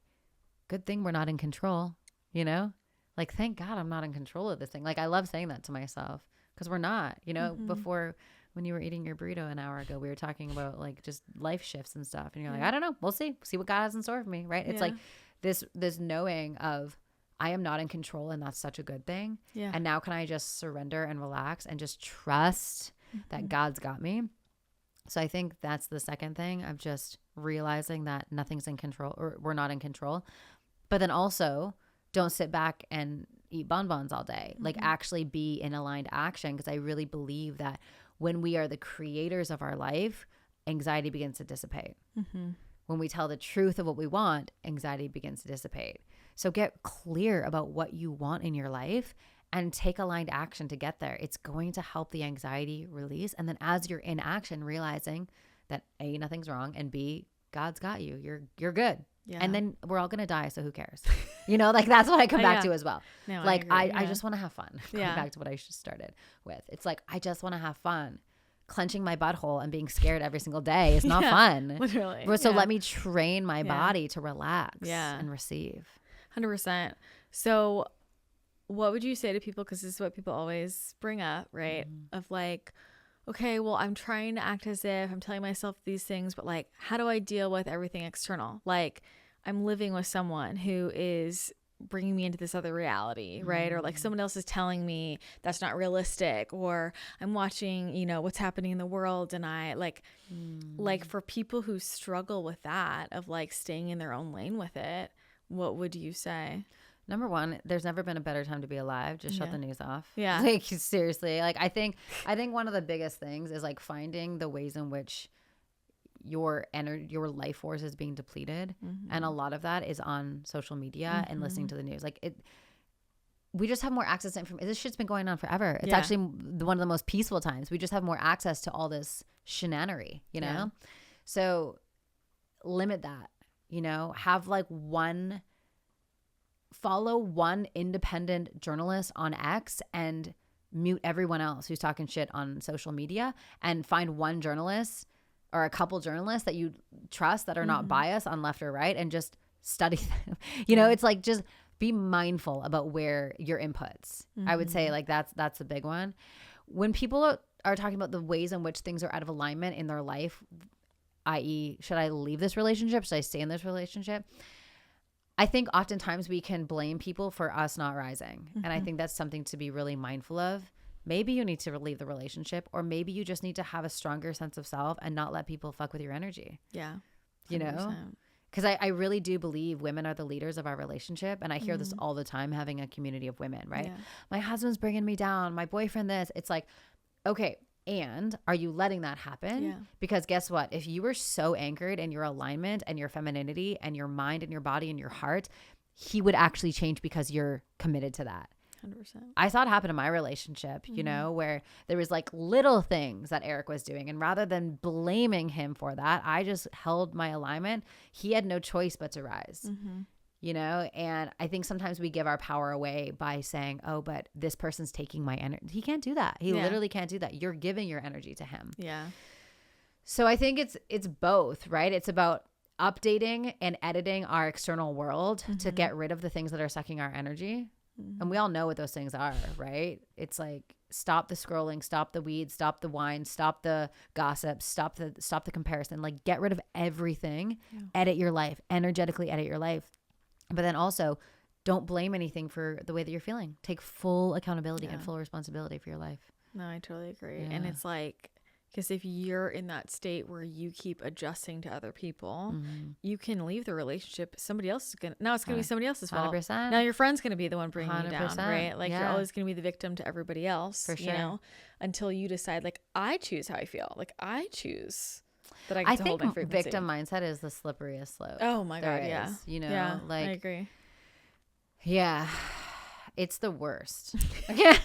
good thing we're not in control, you know? Like, thank God I'm not in control of this thing. Like, I love saying that to myself because we're not, you know, before when you were eating your burrito an hour ago, we were talking about like just life shifts and stuff. And you're like, I don't know, we'll see what God has in store for me. Right. It's like this knowing of I am not in control, and that's such a good thing. Yeah. And now can I just surrender and relax and just trust that God's got me? So I think that's the second thing of just realizing that nothing's in control, or we're not in control. But then also don't sit back and eat bonbons all day. Like actually be in aligned action, because I really believe that when we are the creators of our life, anxiety begins to dissipate. When we tell the truth of what we want, anxiety begins to dissipate. So get clear about what you want in your life and take aligned action to get there. It's going to help the anxiety release. And then as you're in action, realizing that A, nothing's wrong, and B, God's got you. You're good. Yeah. And then we're all going to die, so who cares? You know, like that's what I come back to as well. No, like I just want to have fun. Going back to what I started with. It's like I just want to have fun. Clenching my butthole and being scared every single day is not fun. Literally. So let me train my body to relax and receive. 100%. So what would you say to people, because this is what people always bring up, right? Of like, okay, well, I'm trying to act as if I'm telling myself these things, but like, how do I deal with everything external? Like, I'm living with someone who is bringing me into this other reality, right? Or like someone else is telling me that's not realistic, or I'm watching, you know, what's happening in the world, and I like for people who struggle with that, of like staying in their own lane with it, what would you say? Number one, there's never been a better time to be alive. Just shut Yeah. the news off. Yeah. Like, seriously. Like, I think one of the biggest things is like finding the ways in which your life force is being depleted. And a lot of that is on social media and listening to the news. Like, we just have more access to information. This shit's been going on forever. It's actually one of the most peaceful times. We just have more access to all this shenanery, you know? Yeah. So limit that, you know, have like follow one independent journalist on X and mute everyone else who's talking shit on social media, and find one journalist or a couple journalists that you trust that are not biased on left or right, and just study them. You know, it's like, just be mindful about where your inputs. I would say like that's a big one. When people are talking about the ways in which things are out of alignment in their life, i.e., should I leave this relationship? Should I stay in this relationship? I think oftentimes we can blame people for us not rising. And I think that's something to be really mindful of. Maybe you need to leave the relationship, or maybe you just need to have a stronger sense of self and not let people fuck with your energy. Yeah. 100%. You know? Because I really do believe women are the leaders of our relationship. And I hear this all the time, having a community of women, right? Yeah. My husband's bringing me down. My boyfriend this. It's like, okay, and are you letting that happen? Yeah. Because guess what? If you were so anchored in your alignment and your femininity and your mind and your body and your heart, he would actually change because you're committed to that. 100%. I saw it happen in my relationship, you know, where there was like little things that Eric was doing. And rather than blaming him for that, I just held my alignment. He had no choice but to rise. You know, and I think sometimes we give our power away by saying, oh, but this person's taking my energy. He can't do that. He literally can't do that. You're giving your energy to him. Yeah. So I think it's both, right? It's about updating and editing our external world to get rid of the things that are sucking our energy. And we all know what those things are, right? It's like, stop the scrolling, stop the weed, stop the wine, stop the gossip, stop the comparison. Like, get rid of everything. Edit your life, energetically edit your life. But then also, don't blame anything for the way that you're feeling. Take full accountability and full responsibility for your life. No, I totally agree. Yeah. And it's like, because if you're in that state where you keep adjusting to other people, you can leave the relationship. Somebody else is now it's going to be somebody else's fault. 100%. Now your friend's going to be the one bringing you down, 100%. right? Like, you're Yeah. always going to be the victim to everybody else, For you sure. know, until you decide, like, I choose how I feel. Like, I choose that I get I to hold my think frequency. victim mindset is the slipperiest slope. Oh my there God, yeah. is, you know, yeah, like, I agree. yeah, it's the worst. Yeah.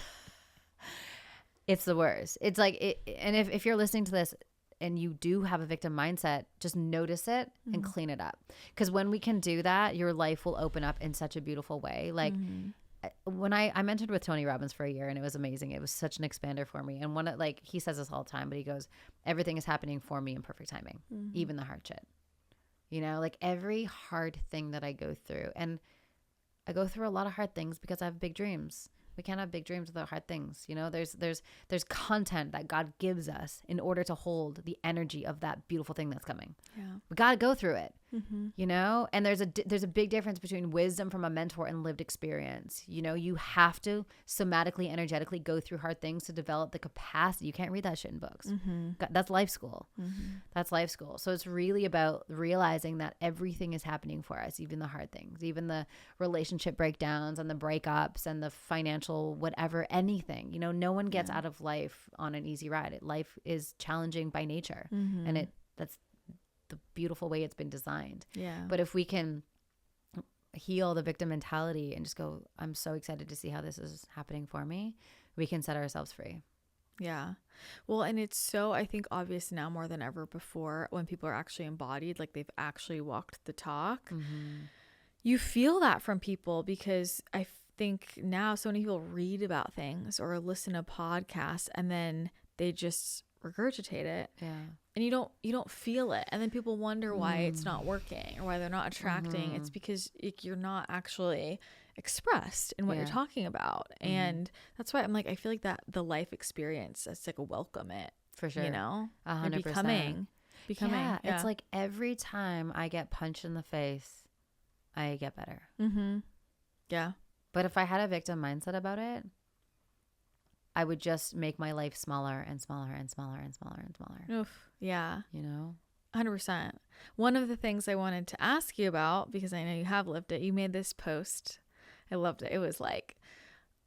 It's the worst. It's like, and if you're listening to this and you do have a victim mindset, just notice it and clean it up. Because when we can do that, your life will open up in such a beautiful way. Like, when I mentored with Tony Robbins for a year, and it was amazing. It was such an expander for me. And like, he says this all the time, but he goes, everything is happening for me in perfect timing, even the hard shit. You know, like, every hard thing that I go through, and I go through a lot of hard things because I have big dreams. We can't have big dreams without hard things. You know, there's content that God gives us in order to hold the energy of that beautiful thing that's coming. Yeah. We got to go through it, you know, and there's a big difference between wisdom from a mentor and lived experience. You know, you have to somatically, energetically go through hard things to develop the capacity. You can't read that shit in books. That's life school. That's life school. So it's really about realizing that everything is happening for us, even the hard things, even the relationship breakdowns and the breakups and the financial, whatever, anything. You know, no one gets out of life on an easy ride. Life is challenging by nature, and that's the beautiful way it's been designed. Yeah. But if we can heal the victim mentality and just go, I'm so excited to see how this is happening for me, we can set ourselves free. Yeah. Well, and it's so, I think, obvious now more than ever before, when people are actually embodied, like they've actually walked the talk. You feel that from people, because I think now so many people read about things or listen to podcasts and then they just regurgitate it. Yeah. And you don't feel it. And then people wonder why it's not working or why they're not attracting. It's because you're not actually expressed in what you're talking about. And that's why I'm like, I feel like that the life experience, it's like a welcome it. For sure. You know? 100%. Becoming. Yeah. It's like every time I get punched in the face, I get better. Yeah. But if I had a victim mindset about it, I would just make my life smaller and smaller and smaller and smaller and smaller. Oof. Yeah. You know? 100%. One of the things I wanted to ask you about, because I know you have lived it, you made this post. I loved it. It was like,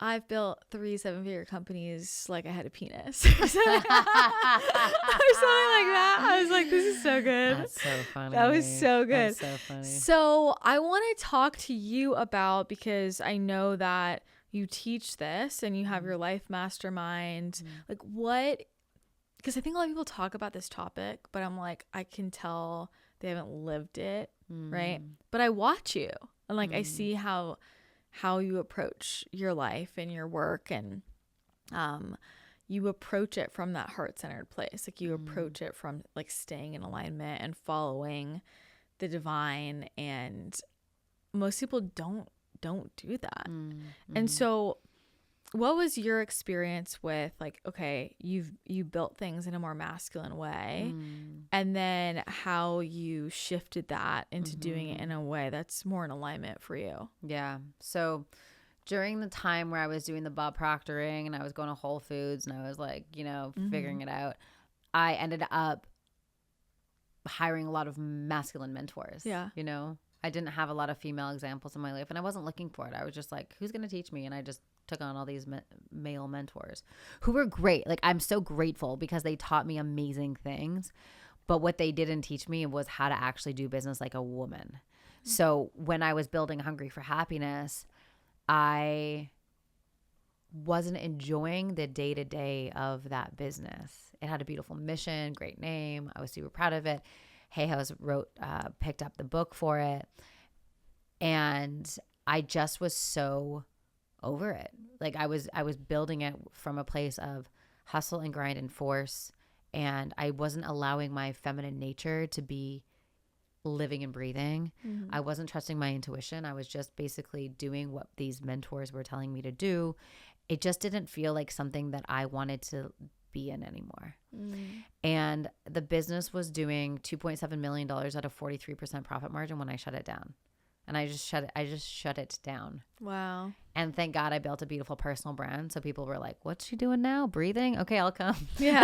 I've built 3 7-figure companies like I had a penis. Or something like that. I was like, this is so good. That's so funny. That was so good. That's so funny. So I want to talk to you about, because I know that you teach this and you have your life mastermind. Like what, because I think a lot of people talk about this topic, but I'm like, I can tell they haven't lived it, right? But I watch you and like I see how you approach your life and your work, and you approach it from that heart-centered place. Like you approach it from like staying in alignment and following the divine, and most people don't do that. And so what was your experience with like, okay, you built things in a more masculine way, and then how you shifted that into doing it in a way that's more in alignment for you? Yeah. So during the time where I was doing the Bob Proctoring and I was going to Whole Foods and I was like, you know, figuring it out, I ended up hiring a lot of masculine mentors. Yeah. You know, I didn't have a lot of female examples in my life, and I wasn't looking for it. I was just like, who's going to teach me? And I just took on all these male mentors who were great. Like, I'm so grateful because they taught me amazing things. But what they didn't teach me was how to actually do business like a woman. So when I was building Hungry for Happiness, I wasn't enjoying the day-to-day of that business. It had a beautiful mission, great name. I was super proud of it. Hay House picked up the book for it. And I just was so over it. Like I was building it from a place of hustle and grind and force. And I wasn't allowing my feminine nature to be living and breathing. I wasn't trusting my intuition. I was just basically doing what these mentors were telling me to do. It just didn't feel like something that I wanted to be in anymore. And the business was doing $2.7 million at a 43% profit margin when I shut it down. And I just shut it down. Wow. And thank God I built a beautiful personal brand. So people were like, what's she doing now? Breathing? Okay, I'll come. Yeah.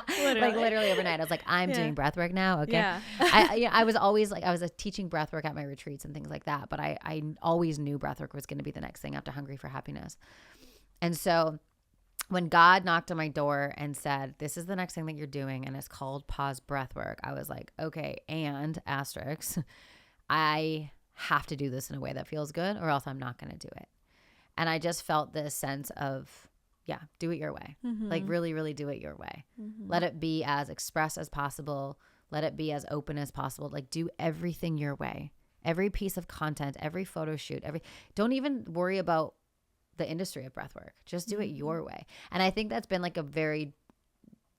Like literally overnight. I was like, I'm doing breathwork now. Okay. Yeah. I was always like, I was teaching breathwork at my retreats and things like that. But I always knew breathwork was going to be the next thing after Hungry for Happiness. And so when God knocked on my door and said, this is the next thing that you're doing, and it's called Pause Breathwork, I was like, okay, and asterisk, I have to do this in a way that feels good or else I'm not going to do it. And I just felt this sense of, yeah, do it your way. Like really, really do it your way. Let it be as express as possible. Let it be as open as possible. Like do everything your way. Every piece of content, every photo shoot, don't even worry about the industry of breathwork. Just do it your way. And I think that's been like a very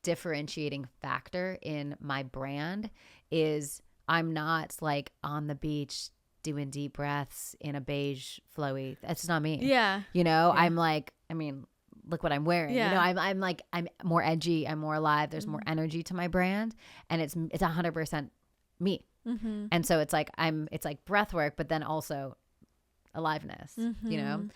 differentiating factor in my brand is I'm not like on the beach doing deep breaths in a beige flowy. That's not me. Yeah. You know, yeah. I'm like, I mean, look what I'm wearing. Yeah. You know, I'm like, I'm more edgy. I'm more alive. There's more energy to my brand, and it's 100% me. And so it's like, it's like breath work, but then also aliveness, you know?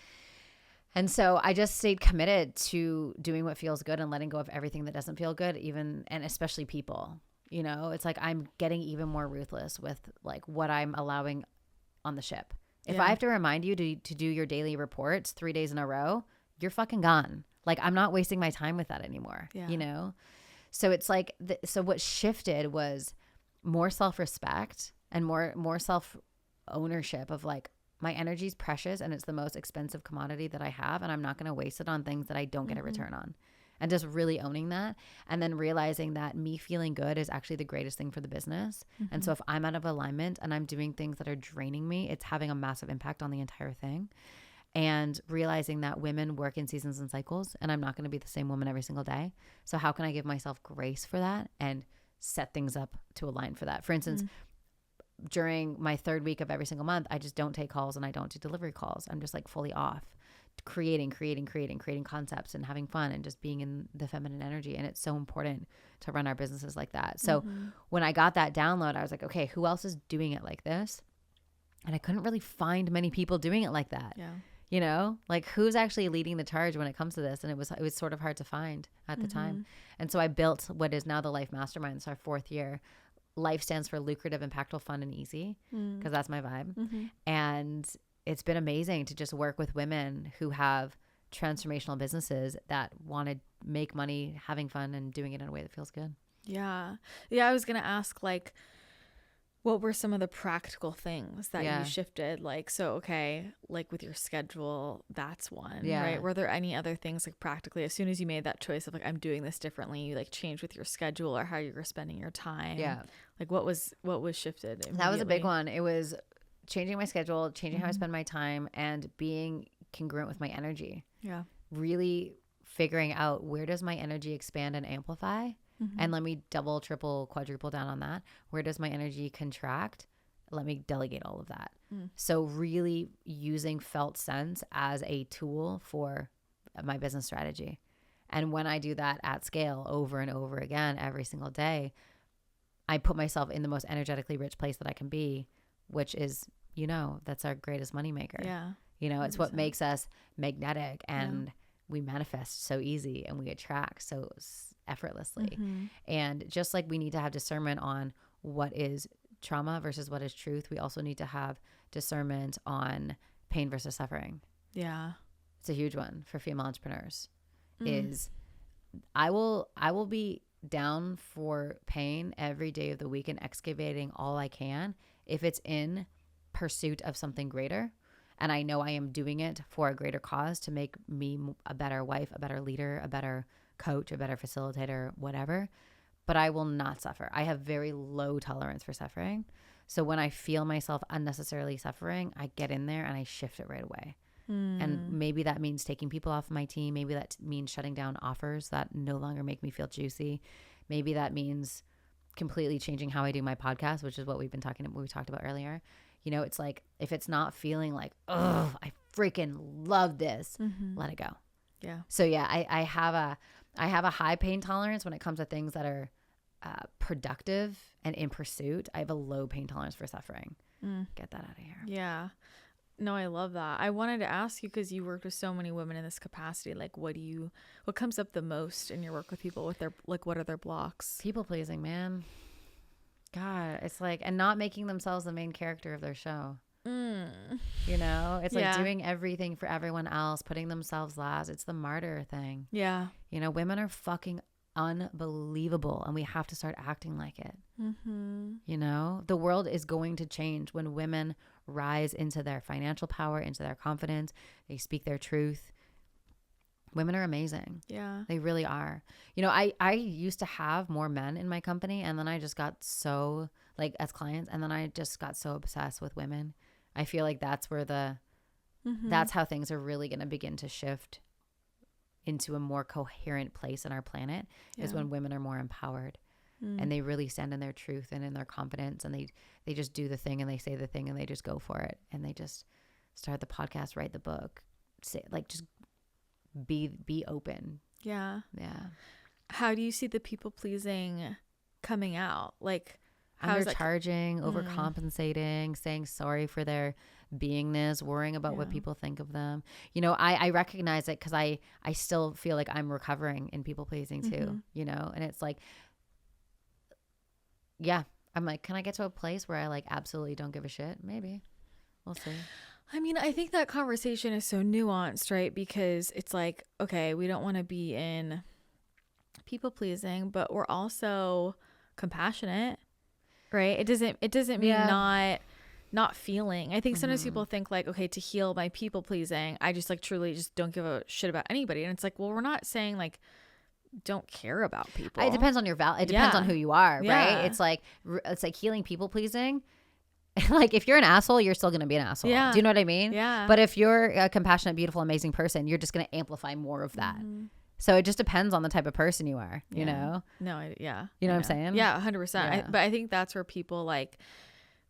And so I just stayed committed to doing what feels good and letting go of everything that doesn't feel good, even, and especially people. You know, it's like I'm getting even more ruthless with like what I'm allowing on the ship. If I have to remind you to do your daily reports 3 days in a row, you're fucking gone. Like I'm not wasting my time with that anymore, you know? So it's like, so what shifted was more self-respect and more self-ownership of like, my energy is precious and it's the most expensive commodity that I have. And I'm not going to waste it on things that I don't get a return on. And just really owning that, and then realizing that me feeling good is actually the greatest thing for the business. And so if I'm out of alignment and I'm doing things that are draining me, it's having a massive impact on the entire thing. And realizing that women work in seasons and cycles, and I'm not going to be the same woman every single day. So how can I give myself grace for that and set things up to align for that? For instance, during my 3rd week of every single month, I just don't take calls and I don't do delivery calls. I'm just like fully off. Creating concepts and having fun and just being in the feminine energy. And it's so important to run our businesses like that. So when I got that download, I was like, okay, who else is doing it like this? And I couldn't really find many people doing it like that. Yeah. You know, like who's actually leading the charge when it comes to this? And it was sort of hard to find at the time. And so I built what is now the Life Mastermind. It's our 4th year. Life stands for lucrative, impactful, fun, and easy, because that's my vibe. And it's been amazing to just work with women who have transformational businesses that want to make money, having fun, and doing it in a way that feels good. Yeah. Yeah. I was going to ask, like, what were some of the practical things that you shifted? Like, so, okay, like with your schedule, that's one, right? Were there any other things, like practically, as soon as you made that choice of like, I'm doing this differently, you like changed with your schedule or how you were spending your time? Yeah. Like what was shifted immediately? That was a big one. It was changing my schedule, changing how I spend my time, and being congruent with my energy. Yeah. Really figuring out, where does my energy expand and amplify? And let me double, triple, quadruple down on that. Where does my energy contract? Let me delegate all of that. So really using felt sense as a tool for my business strategy. And when I do that at scale over and over again, every single day, I put myself in the most energetically rich place that I can be, which is, you know, that's our greatest moneymaker. Yeah. You know, it's 100%. What makes us magnetic, and we manifest so easy, and we attract so effortlessly. And just like we need to have discernment on what is trauma versus what is truth, we also need to have discernment on pain versus suffering. Yeah. It's a huge one for female entrepreneurs. Is I will be down for pain every day of the week and excavating all I can if it's in pursuit of something greater. And I know I am doing it for a greater cause to make me a better wife, a better leader, a better coach, a better facilitator, whatever. But I will not suffer. I have very low tolerance for suffering. So when I feel myself unnecessarily suffering, I get in there and I shift it right away. And maybe that means taking people off my team. Maybe that means shutting down offers that no longer make me feel juicy. Maybe that means completely changing how I do my podcast, which is what we talked about earlier. You know, it's like, if it's not feeling like, oh, I freaking love this, let it go. Yeah. So yeah, I have a high pain tolerance when it comes to things that are productive and in pursuit. I have a low pain tolerance for suffering. Get that out of here. Yeah. No, I love that. I wanted to ask you, because you worked with so many women in this capacity, like what comes up the most in your work with people with their, like, what are their blocks? People pleasing, man. God, it's like, and not making themselves the main character of their show. You know, it's like doing everything for everyone else, putting themselves last. It's the martyr thing. Yeah. You know, women are fucking unbelievable, and we have to start acting like it. You know, the world is going to change when women rise into their financial power, into their confidence. They speak their truth. Women are amazing. Yeah. They really are. You know, I used to have more men in my company, and then I just got so, like, as clients, and then I just got so obsessed with women. I feel like that's where that's how things are really going to begin to shift into a more coherent place in our planet, is when women are more empowered and they really stand in their truth and in their confidence, and they just do the thing, and they say the thing, and they just go for it, and they just start the podcast, write the book, say, like, just be open. Yeah. Yeah. How do you see the people pleasing coming out? Like, undercharging, overcompensating, saying sorry for their beingness, worrying about what people think of them. You know, I recognize it, because I still feel like I'm recovering in people pleasing too, you know, and it's like, yeah, I'm like, can I get to a place where I, like, absolutely don't give a shit? Maybe. We'll see. I mean, I think that conversation is so nuanced, right? Because it's like, okay, we don't want to be in people pleasing, but we're also compassionate, right? It doesn't mean not feeling. I think sometimes people think, like, okay, to heal my people pleasing, I just, like, truly just don't give a shit about anybody. And it's like, well, we're not saying, like, don't care about people. It depends on your it depends on who you are, right? It's like healing people pleasing. Like, if you're an asshole, you're still going to be an asshole. Yeah. Do you know what I mean? Yeah. But if you're a compassionate, beautiful, amazing person, you're just going to amplify more of that. So it just depends on the type of person you are, you know? No, You know what I'm saying? Yeah, 100%. But I think that's where people, like,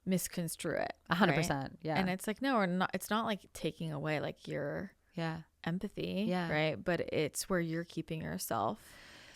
misconstrue it. 100%. Right? Yeah. And it's like, no, it's not like taking away, like, your empathy. Yeah. Right. But it's where you're keeping yourself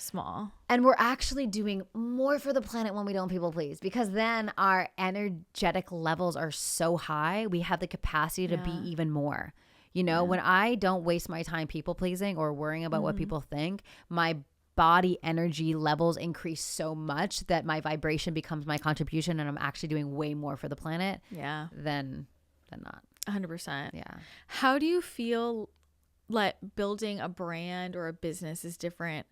small. And we're actually doing more for the planet when we don't people please, because then our energetic levels are so high, we have the capacity to be even more. You know, when I don't waste my time people pleasing or worrying about what people think, my body energy levels increase so much that my vibration becomes my contribution, and I'm actually doing way more for the planet than not. 100%. Yeah. How do you feel like building a brand or a business is different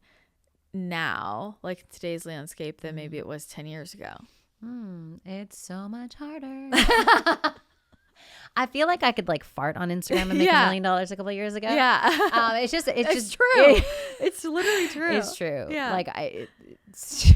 now, like today's landscape, than maybe it was 10 years ago? It's so much harder. I feel like I could like fart on Instagram and make $1 million a couple of years ago. Yeah. It's just true. It's literally true. It's true. Yeah. Like it's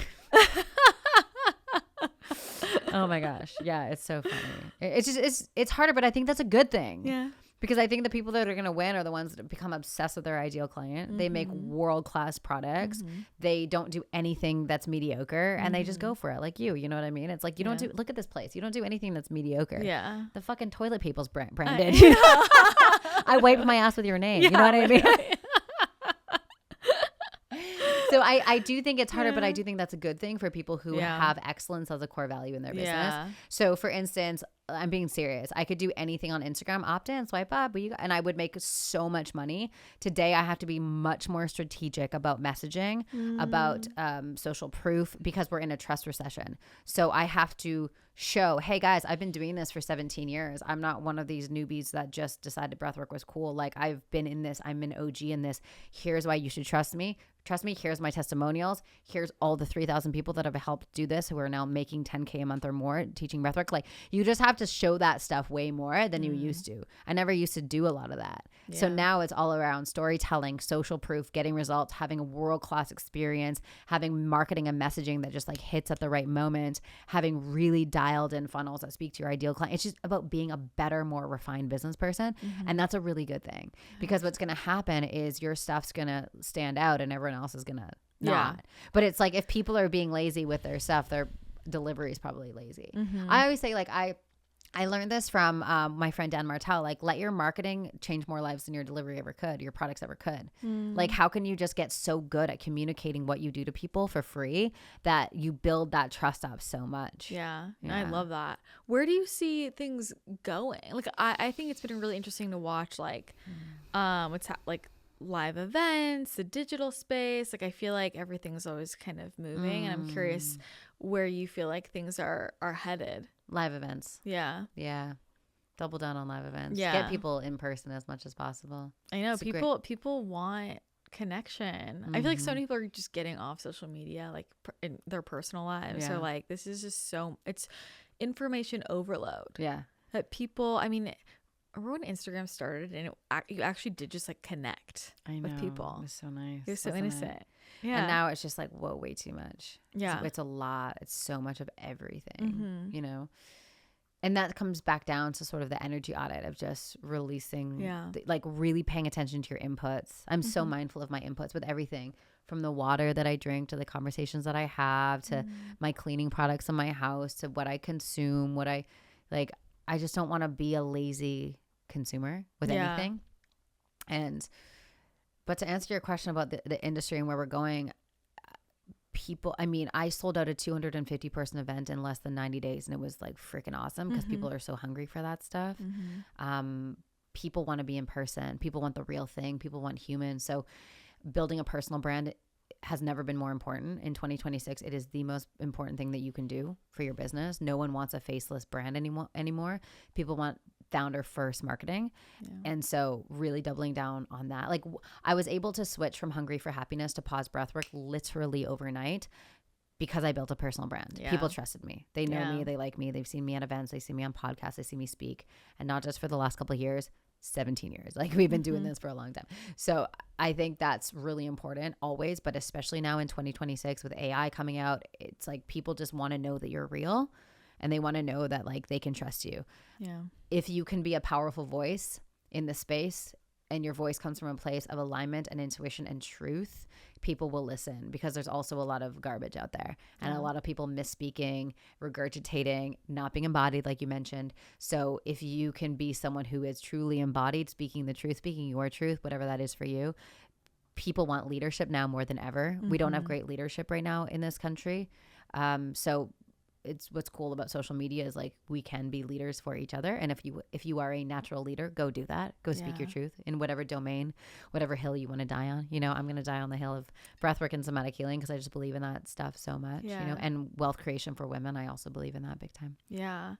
oh my gosh. Yeah. It's so funny. It's harder, but I think that's a good thing. Yeah. Because I think the people that are going to win are the ones that become obsessed with their ideal client. They make world-class products. They don't do anything that's mediocre, and they just go for it like you know what I mean? It's like you don't do, look at this place. You don't do anything that's mediocre. Yeah. The fucking toilet people's branded. I wiped my ass with your name. You know what I mean? Right. So I do think it's harder, but I do think that's a good thing for people who have excellence as a core value in their business. Yeah. So for instance, I'm being serious. I could do anything on Instagram, opt in, swipe up, and I would make so much money. Today, I have to be much more strategic about messaging, about social proof, because we're in a trust recession. So I have to show, hey guys, I've been doing this for 17 years. I'm not one of these newbies that just decided breathwork was cool. Like, I've been in this. I'm an OG in this. Here's why you should trust me. Trust me. Here's my testimonials. Here's all the 3,000 people that have helped do this who are now making 10K a month or more teaching breathwork. Like, you just have to show that stuff way more than you used to. I never used to do a lot of that. So now it's all around storytelling, social proof, getting results, having a world-class experience, having marketing and messaging that just like hits at the right moment, having really dialed in funnels that speak to your ideal client. It's just about being a better, more refined business person. And that's a really good thing, because what's going to happen is your stuff's going to stand out and everyone else is going to not. But it's like, if people are being lazy with their stuff, their delivery is probably lazy. I always say, like, I learned this from my friend Dan Martell. Like, let your marketing change more lives than your delivery ever could, your products ever could. Like, how can you just get so good at communicating what you do to people for free that you build that trust up so much? Yeah. I love that. Where do you see things going? Like, I think it's been really interesting to watch, like, like live events, the digital space. Like, I feel like everything's always kind of moving, and I'm curious where you feel like things are headed. Live events. Yeah. Double down on live events. Yeah. Get people in person as much as possible. I know people want connection. I feel like so many people are just getting off social media, like in their personal lives. So like, this is just it's information overload. Yeah. That people, I mean, remember when Instagram started and you actually did just like connect with people. It was so nice. It was so innocent. Yeah. And now it's just like, whoa, way too much. Yeah. It's a lot. It's so much of everything, you know? And that comes back down to sort of the energy audit of just releasing, like really paying attention to your inputs. I'm so mindful of my inputs with everything, from the water that I drink to the conversations that I have to my cleaning products in my house to what I consume, I just don't want to be a lazy consumer with anything. But to answer your question about the industry and where we're going, I sold out a 250 person event in less than 90 days, and it was like freaking awesome because people are so hungry for that stuff. People want to be in person. People want the real thing. People want humans. So building a personal brand has never been more important. In 2026, it is the most important thing that you can do for your business. No one wants a faceless brand anymore. People want founder first marketing. And so really doubling down on that. Like, I was able to switch from Hungry for Happiness to Pause Breathwork literally overnight because I built a personal brand. People trusted me. They know me. They like me. They've seen me at events. They see me on podcasts. They see me speak. And not just for the last couple of years, 17 years. Like, we've been doing this for a long time. So I think that's really important always, but especially now in 2026 with AI coming out, it's like people just want to know that you're real, and they want to know that like they can trust you. Yeah. If you can be a powerful voice in the space and your voice comes from a place of alignment and intuition and truth, people will listen, because there's also a lot of garbage out there and a lot of people misspeaking, regurgitating, not being embodied, like you mentioned. So if you can be someone who is truly embodied, speaking the truth, speaking your truth, whatever that is for you, people want leadership now more than ever. We don't have great leadership right now in this country. So it's what's cool about social media is like we can be leaders for each other. And if you are a natural leader, go do that. Go speak your truth in whatever domain, whatever hill you want to die on. You know, I'm going to die on the hill of breathwork and somatic healing because I just believe in that stuff so much, you know, and wealth creation for women. I also believe in that big time. Yeah.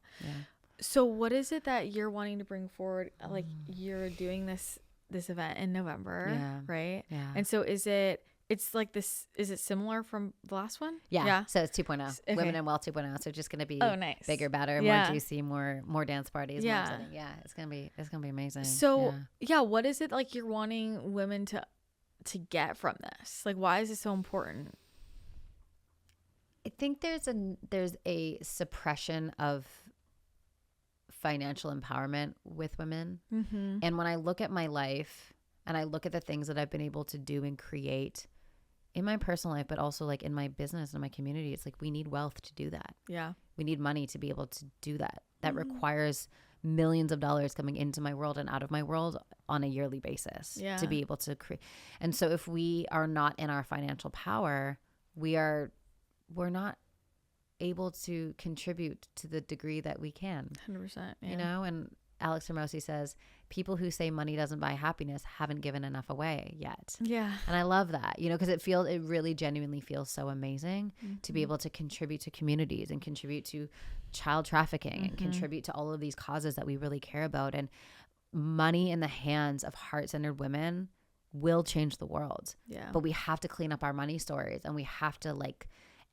So what is it that you're wanting to bring forward? Like you're doing this event in November, right? Yeah. And so it's like this, is it similar from the last one? Yeah. So it's 2.0. Okay. Women in Wealth 2.0. So just going to be bigger, better, more juicy, more dance parties. More exciting. Yeah. It's going to be amazing. So what is it like you're wanting women to get from this? Like, why is it so important? I think there's a suppression of financial empowerment with women. Mm-hmm. And when I look at my life and I look at the things that I've been able to do and create in my personal life, but also like in my business and my community, it's like we need wealth to do that. Yeah. We need money to be able to do that. That requires millions of dollars coming into my world and out of my world on a yearly basis to be able to create. And so if we are not in our financial power, we're not able to contribute to the degree that we can. 100%. You know, and Alex Hormozi says, people who say money doesn't buy happiness haven't given enough away yet. Yeah. And I love that, you know, because it really genuinely feels so amazing to be able to contribute to communities and contribute to child trafficking and contribute to all of these causes that we really care about. And money in the hands of heart-centered women will change the world. Yeah. But we have to clean up our money stories, and we have to like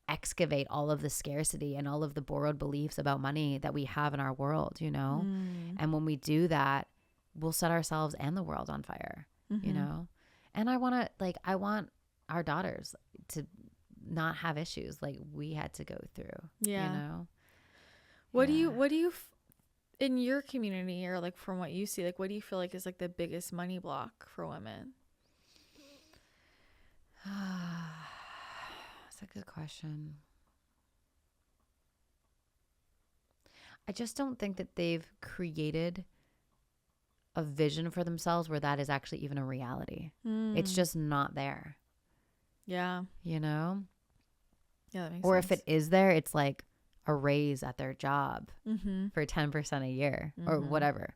excavate all of the scarcity and all of the borrowed beliefs about money that we have in our world, you know? And when we do that, we'll set ourselves and the world on fire, you know? And I want our daughters to not have issues like we had to go through, you know? What do you in your community, or like from what you see, like what do you feel like is like the biggest money block for women? That's a good question. I just don't think that they've created a vision for themselves where that is actually even a reality. It's just not there. Yeah. You know? Yeah, that makes sense. Or if it is there, it's like a raise at their job for 10% a year or whatever.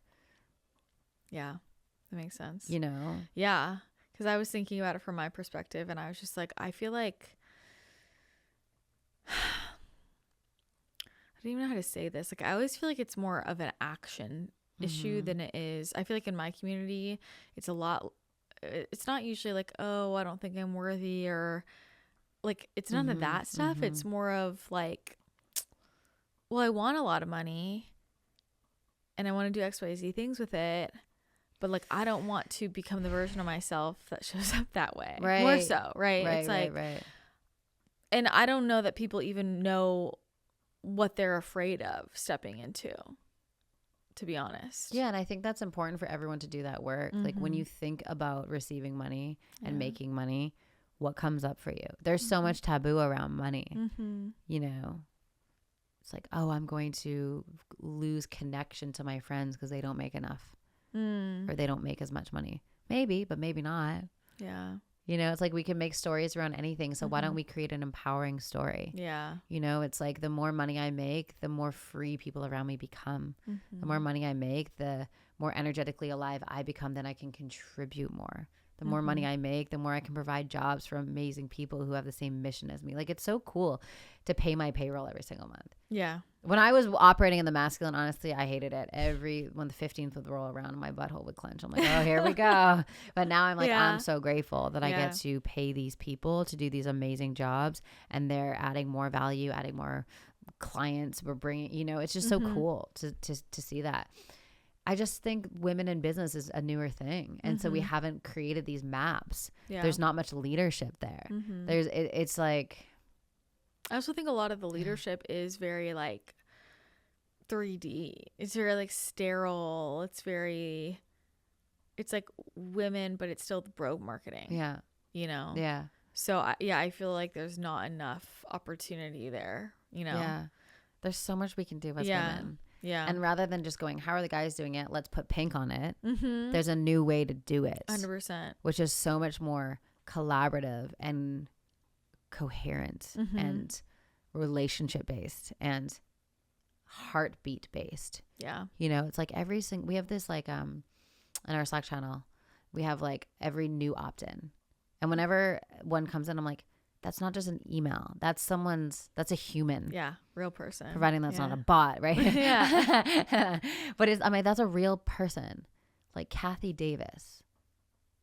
Yeah, that makes sense. You know? Yeah. Because I was thinking about it from my perspective, and I was just like, I feel like I don't even know how to say this. Like, I always feel like it's more of an action issue than it is. I feel like in my community, it's not usually like, oh, I don't think I'm worthy, or like, it's none of that stuff. It's more of like, well, I want a lot of money and I want to do XYZ things with it, but like, I don't want to become the version of myself that shows up that way. Right. More so. Right. It's like, and I don't know that people even know what they're afraid of stepping into, to be honest. Yeah. And I think that's important for everyone to do that work. Like when you think about receiving money and making money, what comes up for you? There's so much taboo around money, you know? It's like, oh, I'm going to lose connection to my friends because they don't make enough or they don't make as much money. Maybe, but maybe not. Yeah. You know, it's like we can make stories around anything. So why don't we create an empowering story? Yeah. You know, it's like the more money I make, the more free people around me become. The more money I make, the more energetically alive I become, then I can contribute more. The more money I make, the more I can provide jobs for amazing people who have the same mission as me. Like, it's so cool to pay my payroll every single month. Yeah. When I was operating in the masculine, honestly, I hated it. When the 15th would roll around, my butthole would clench. I'm like, oh, here we go. But now I'm like, I'm so grateful that I get to pay these people to do these amazing jobs, and they're adding more value, adding more clients. We're bringing, you know, it's just so cool to see that. I just think women in business is a newer thing. And so we haven't created these maps. Yeah. There's not much leadership there. It's like, I also think a lot of the leadership is very like 3D. It's very like sterile. It's like women, but it's still broke marketing. Yeah. You know? Yeah. So I feel like there's not enough opportunity there, you know? Yeah. There's so much we can do as women. Yeah. And rather than just going, how are the guys doing it? Let's put pink on it. There's a new way to do it. 100%. Which is so much more collaborative and coherent and relationship based and heartbeat based. Yeah. You know, it's like we have this like in our Slack channel, we have like every new opt-in. And whenever one comes in, I'm like, that's not just an email. That's a human. Yeah. Real person. Providing that's not a bot, right? Yeah. But that's a real person. Like Kathy Davis.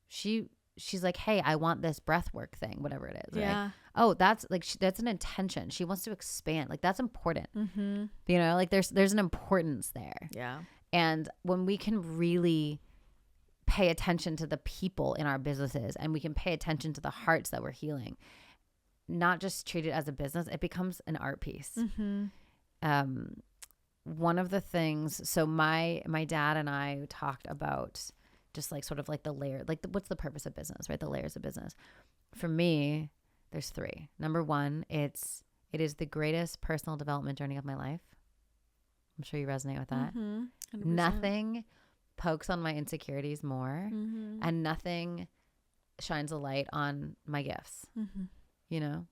She's like, hey, I want this breathwork thing, whatever it is. Yeah. Right? Oh, that's like, that's an intention. She wants to expand. Like that's important. Mm-hmm. You know, like there's an importance there. Yeah. And when we can really pay attention to the people in our businesses and we can pay attention to the hearts that we're healing, not just treat it as a business, it becomes an art piece. Mm-hmm. One of the things, so my dad and I talked about just like sort of like the layer, like what's the purpose of business, right? The layers of business. For me, there's 3. Number 1, it is the greatest personal development journey of my life. I'm sure you resonate with that. Mm-hmm. Nothing pokes on my insecurities more, mm-hmm. and nothing shines a light on my gifts. Mm-hmm. You know?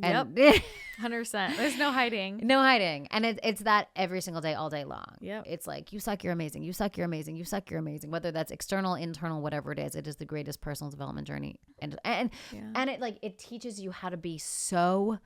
Yep. And 100%. There's no hiding. No hiding. And it's that every single day, all day long. Yep. It's like, you suck, you're amazing. You suck, you're amazing. You suck, you're amazing. Whether that's external, internal, whatever it is the greatest personal development journey. And it teaches you how to be so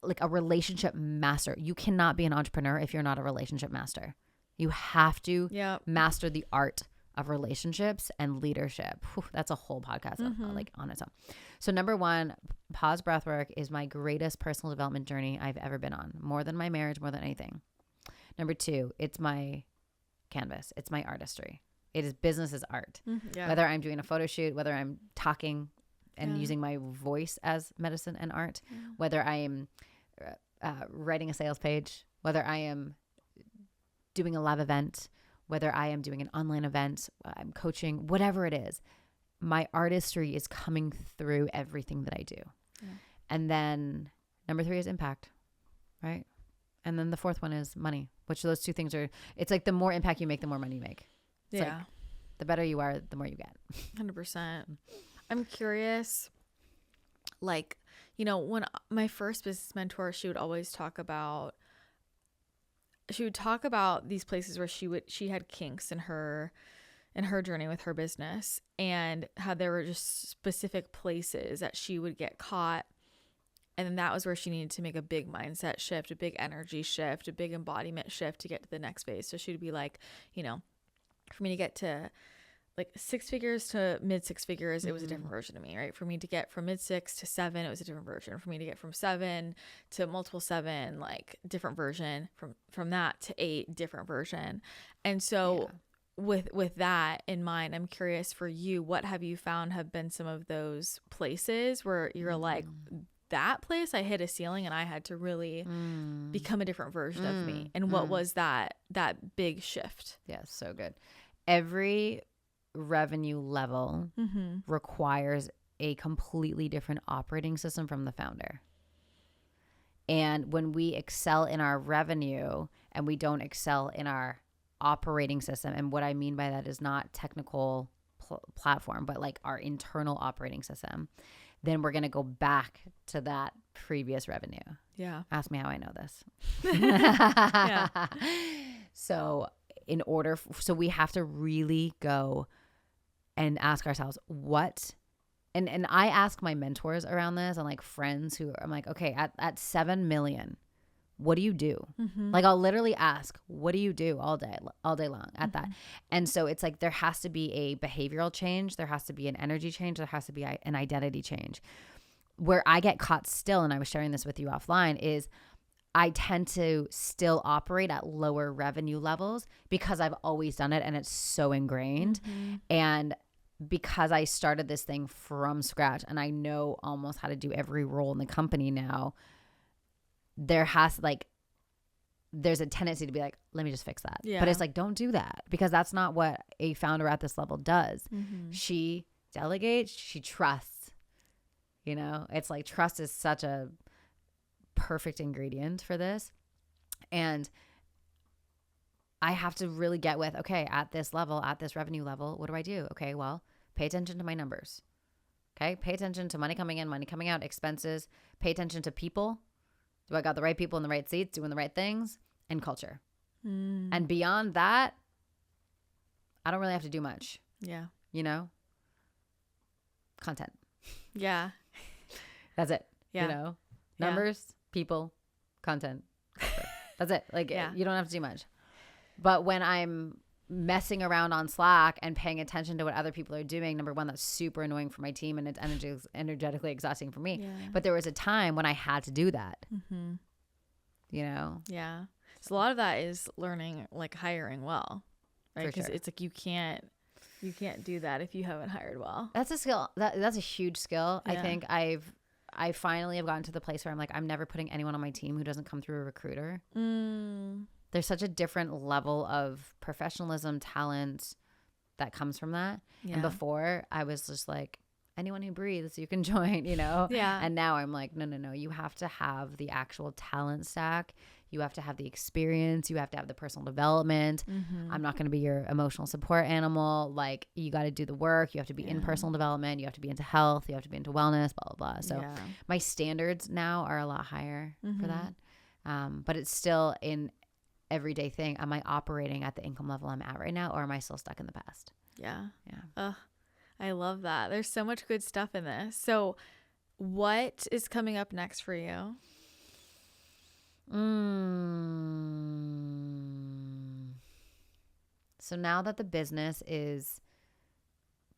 like a relationship master. You cannot be an entrepreneur if you're not a relationship master. You have to master the art of relationships and leadership. Whew, that's a whole podcast like on its own. So number 1, Pause Breathwork is my greatest personal development journey I've ever been on. More than my marriage, more than anything. Number 2, it's my canvas. It's my artistry. It is business as art. Yeah. Whether I'm doing a photo shoot, whether I'm talking and using my voice as medicine and art, whether I am writing a sales page, whether I am doing a live event, whether I am doing an online event, I'm coaching, whatever it is, my artistry is coming through everything that I do. Yeah. And then number 3 is impact, right? And then the 4th one is money, which those 2 things are, it's like the more impact you make, the more money you make. It's like the better you are, the more you get. 100%. I'm curious, like, you know, when my first business mentor, she would talk about these places where she had kinks in her journey with her business, and how there were just specific places that she would get caught. And then that was where she needed to make a big mindset shift, a big energy shift, a big embodiment shift to get to the next phase. So she'd be like, you know, for me to get to like 6 figures to mid 6 figures, it was a different version of me, right? For me to get from mid 6 to 7, it was a different version. For me to get from 7 to multiple 7, like different version. From that to 8, different version. And so with that in mind, I'm curious for you, what have you found have been some of those places where you're like, that place I hit a ceiling and I had to really become a different version of me? And what was that big shift? Yeah, so good. Every revenue level requires a completely different operating system from the founder. And when we excel in our revenue and we don't excel in our operating system, and what I mean by that is not technical platform, but like our internal operating system, then we're going to go back to that previous revenue. Yeah. Ask me how I know this. Yeah. So so we have to really go and ask ourselves what, and I ask my mentors around this and like friends who I'm like, okay, at 7 million, what do you do? Like I'll literally ask, what do you do all day long at that? And so it's like, there has to be a behavioral change. There has to be an energy change. There has to be an identity change. Where I get caught still, and I was sharing this with you offline, is I tend to still operate at lower revenue levels because I've always done it and it's so ingrained. And because I started this thing from scratch and I know almost how to do every role in the company now, there's a tendency to be like, let me just fix that. But it's like, don't do that, because that's not what a founder at this level does. She delegates, she trusts, you know, it's like trust is such a perfect ingredient for this. And I have to really get with, okay, at this level, at this revenue level, what do I do? Okay, well, pay attention to my numbers. Okay, pay attention to money coming in, money coming out, expenses, pay attention to people, Do I got the right people in the right seats doing the right things? And culture. Mm. And beyond that, I don't really have to do much. Yeah. You know? Content. Yeah. That's it. Yeah. You know? Numbers, people, content. That's it. Like, you don't have to do much. But when I'm messing around on Slack and paying attention to what other people are doing, number one, that's super annoying for my team and it's energetically exhausting for me. Yeah. But there was a time when I had to do that. Mm-hmm. You know? Yeah. So a lot of that is learning, like hiring well, right? Because it's like you can't do that if you haven't hired well. That's a skill. That's a huge skill. Yeah. I think I finally have gotten to the place where I'm like, I'm never putting anyone on my team who doesn't come through a recruiter. There's such a different level of professionalism, talent that comes from that. Yeah. And before I was just like, anyone who breathes, you can join, you know? Yeah. And now I'm like, no. You have to have the actual talent stack. You have to have the experience. You have to have the personal development. Mm-hmm. I'm not going to be your emotional support animal. Like, you got to do the work. You have to be in personal development. You have to be into health. You have to be into wellness, blah, blah, blah. So my standards now are a lot higher for that. But it's still in everyday thing. Am I operating at the income level I'm at right now, or am I still stuck in the past? Yeah. I love that. There's so much good stuff in this. So what is coming up next for you? So now that the business is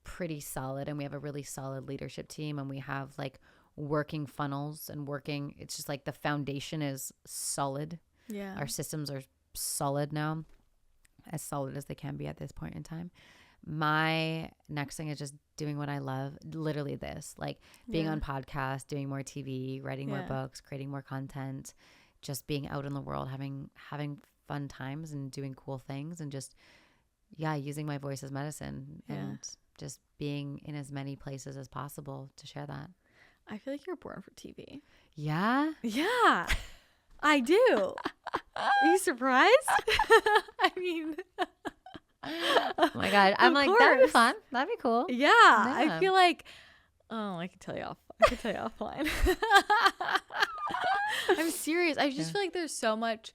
pretty solid and we have a really solid leadership team and we have like working funnels and it's just like the foundation is solid. Yeah. Our systems are solid now, as solid as they can be at this point in time. My next thing is just doing what I love, literally this, like being on podcasts, doing more TV, writing more books, creating more content, just being out in the world, having fun times and doing cool things and just, using my voice as medicine and just being in as many places as possible to share that. I feel like you're born for TV. Yeah? Yeah, I do. Are you surprised? I mean... Oh my God. I'm like, that'd be fun. That'd be cool. Yeah. I feel like, I can tell you offline. I'm serious. I just feel like there's so much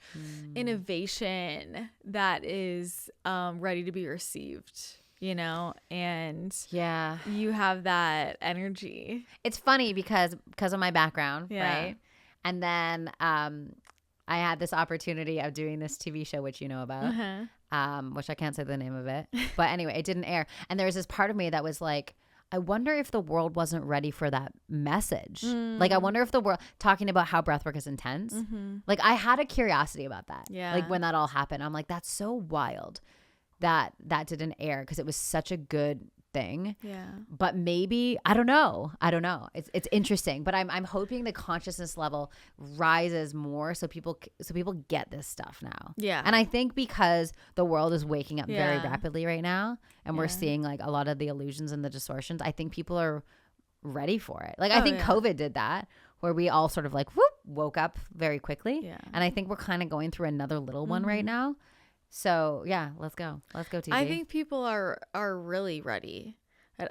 innovation that is ready to be received, you know, and you have that energy. It's funny because of my background, right? And then I had this opportunity of doing this TV show, which you know about, which I can't say the name of it. But anyway, it didn't air. And there was this part of me that was like, I wonder if the world wasn't ready for that message. Like, I wonder if the world, talking about how breathwork is intense. Like, I had a curiosity about that. Yeah. Like, when that all happened, I'm like, that's so wild that didn't air because it was such a good thing. Yeah. But maybe, I don't know. It's interesting, but I'm hoping the consciousness level rises more so people get this stuff now. Yeah. And I think because the world is waking up very rapidly right now and we're seeing like a lot of the illusions and the distortions, I think people are ready for it. Like I think COVID did that, where we all sort of like woke up very quickly. Yeah. And I think we're kind of going through another little one right now. So let's go TV. I think people are really ready.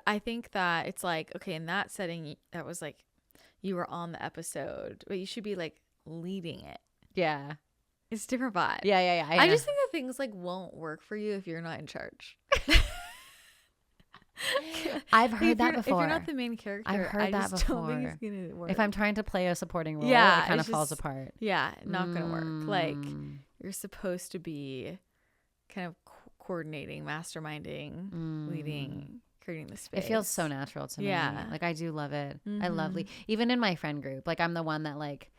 I think that it's like, okay, in that setting, that was like, you were on the episode, but you should be like leading it. Yeah. It's a different vibe. Yeah. I just think that things like won't work for you if you're not in charge. I've heard that before. If you're not the main character, I've heard that before. Don't think it's gonna work. If I'm trying to play a supporting role, it kind of falls apart. Yeah, not gonna work. Like, you're supposed to be kind of coordinating, masterminding, leading, creating the space. It feels so natural to me. Like, I do love it. I love even in my friend group. Like, I'm the one that like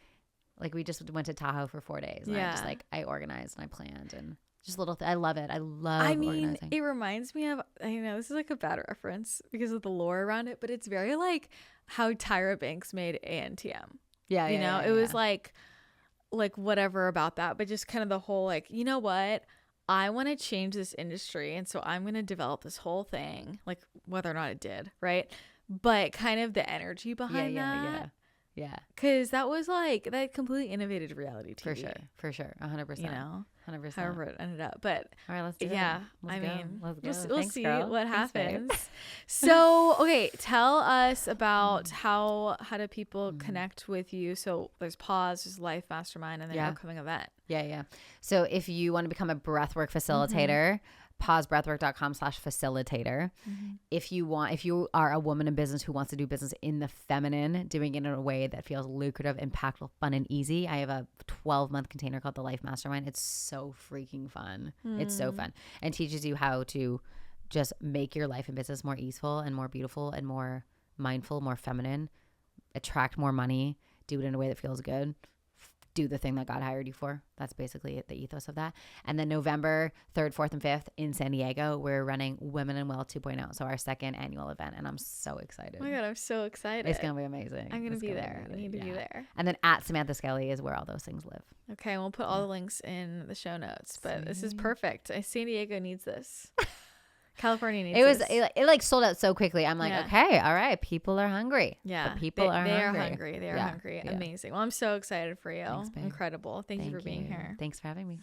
we just went to Tahoe for 4 days. And I just I organized and I planned and just little I love it. I love organizing. It reminds me of, I know this is like a bad reference because of the lore around it, but it's very like how Tyra Banks made ANTM. Yeah. You know, it was like whatever about that, but just kind of the whole like, you know what? I want to change this industry. And so I'm going to develop this whole thing, like whether or not it did. Right. But kind of the energy behind that Yeah. Because that was like, that completely innovated reality TV. For sure. 100%. You know? 100%. However it ended up. But all right, let's do it. yeah, Let's go. We'll Thanks, see girl. what Thanks, babe. happens. So, okay, tell us about how do people connect with you? So there's Pause, there's Life Mastermind, and then your upcoming event. Yeah. So if you want to become a breathwork facilitator, pausebreathwork.com/facilitator. If you are a woman in business who wants to do business in the feminine, doing it in a way that feels lucrative, impactful, fun, and easy, I have a 12-month container called the Life Mastermind. It's so freaking fun. It's so fun, and teaches you how to just make your life and business more easeful and more beautiful and more mindful, more feminine, attract more money, do it in a way that feels good. Do the thing that God hired you for. That's basically the ethos of that. And then November 3rd, 4th, and 5th in San Diego, we're running Women in Wealth 2.0. So our second annual event. And I'm so excited. Oh my God, I'm so excited. It's going to be amazing. I'm going to be there. I need to be there. And then at Samantha Skelly is where all those things live. Okay, we'll put all the links in the show notes. But this is perfect. San Diego needs this. California needs this. It like sold out so quickly. I'm like, okay, all right, people are hungry. Yeah, They are hungry. They are hungry. Amazing. Well, I'm so excited for you. Thanks, babe. Incredible. Thank you for being here. Thanks for having me.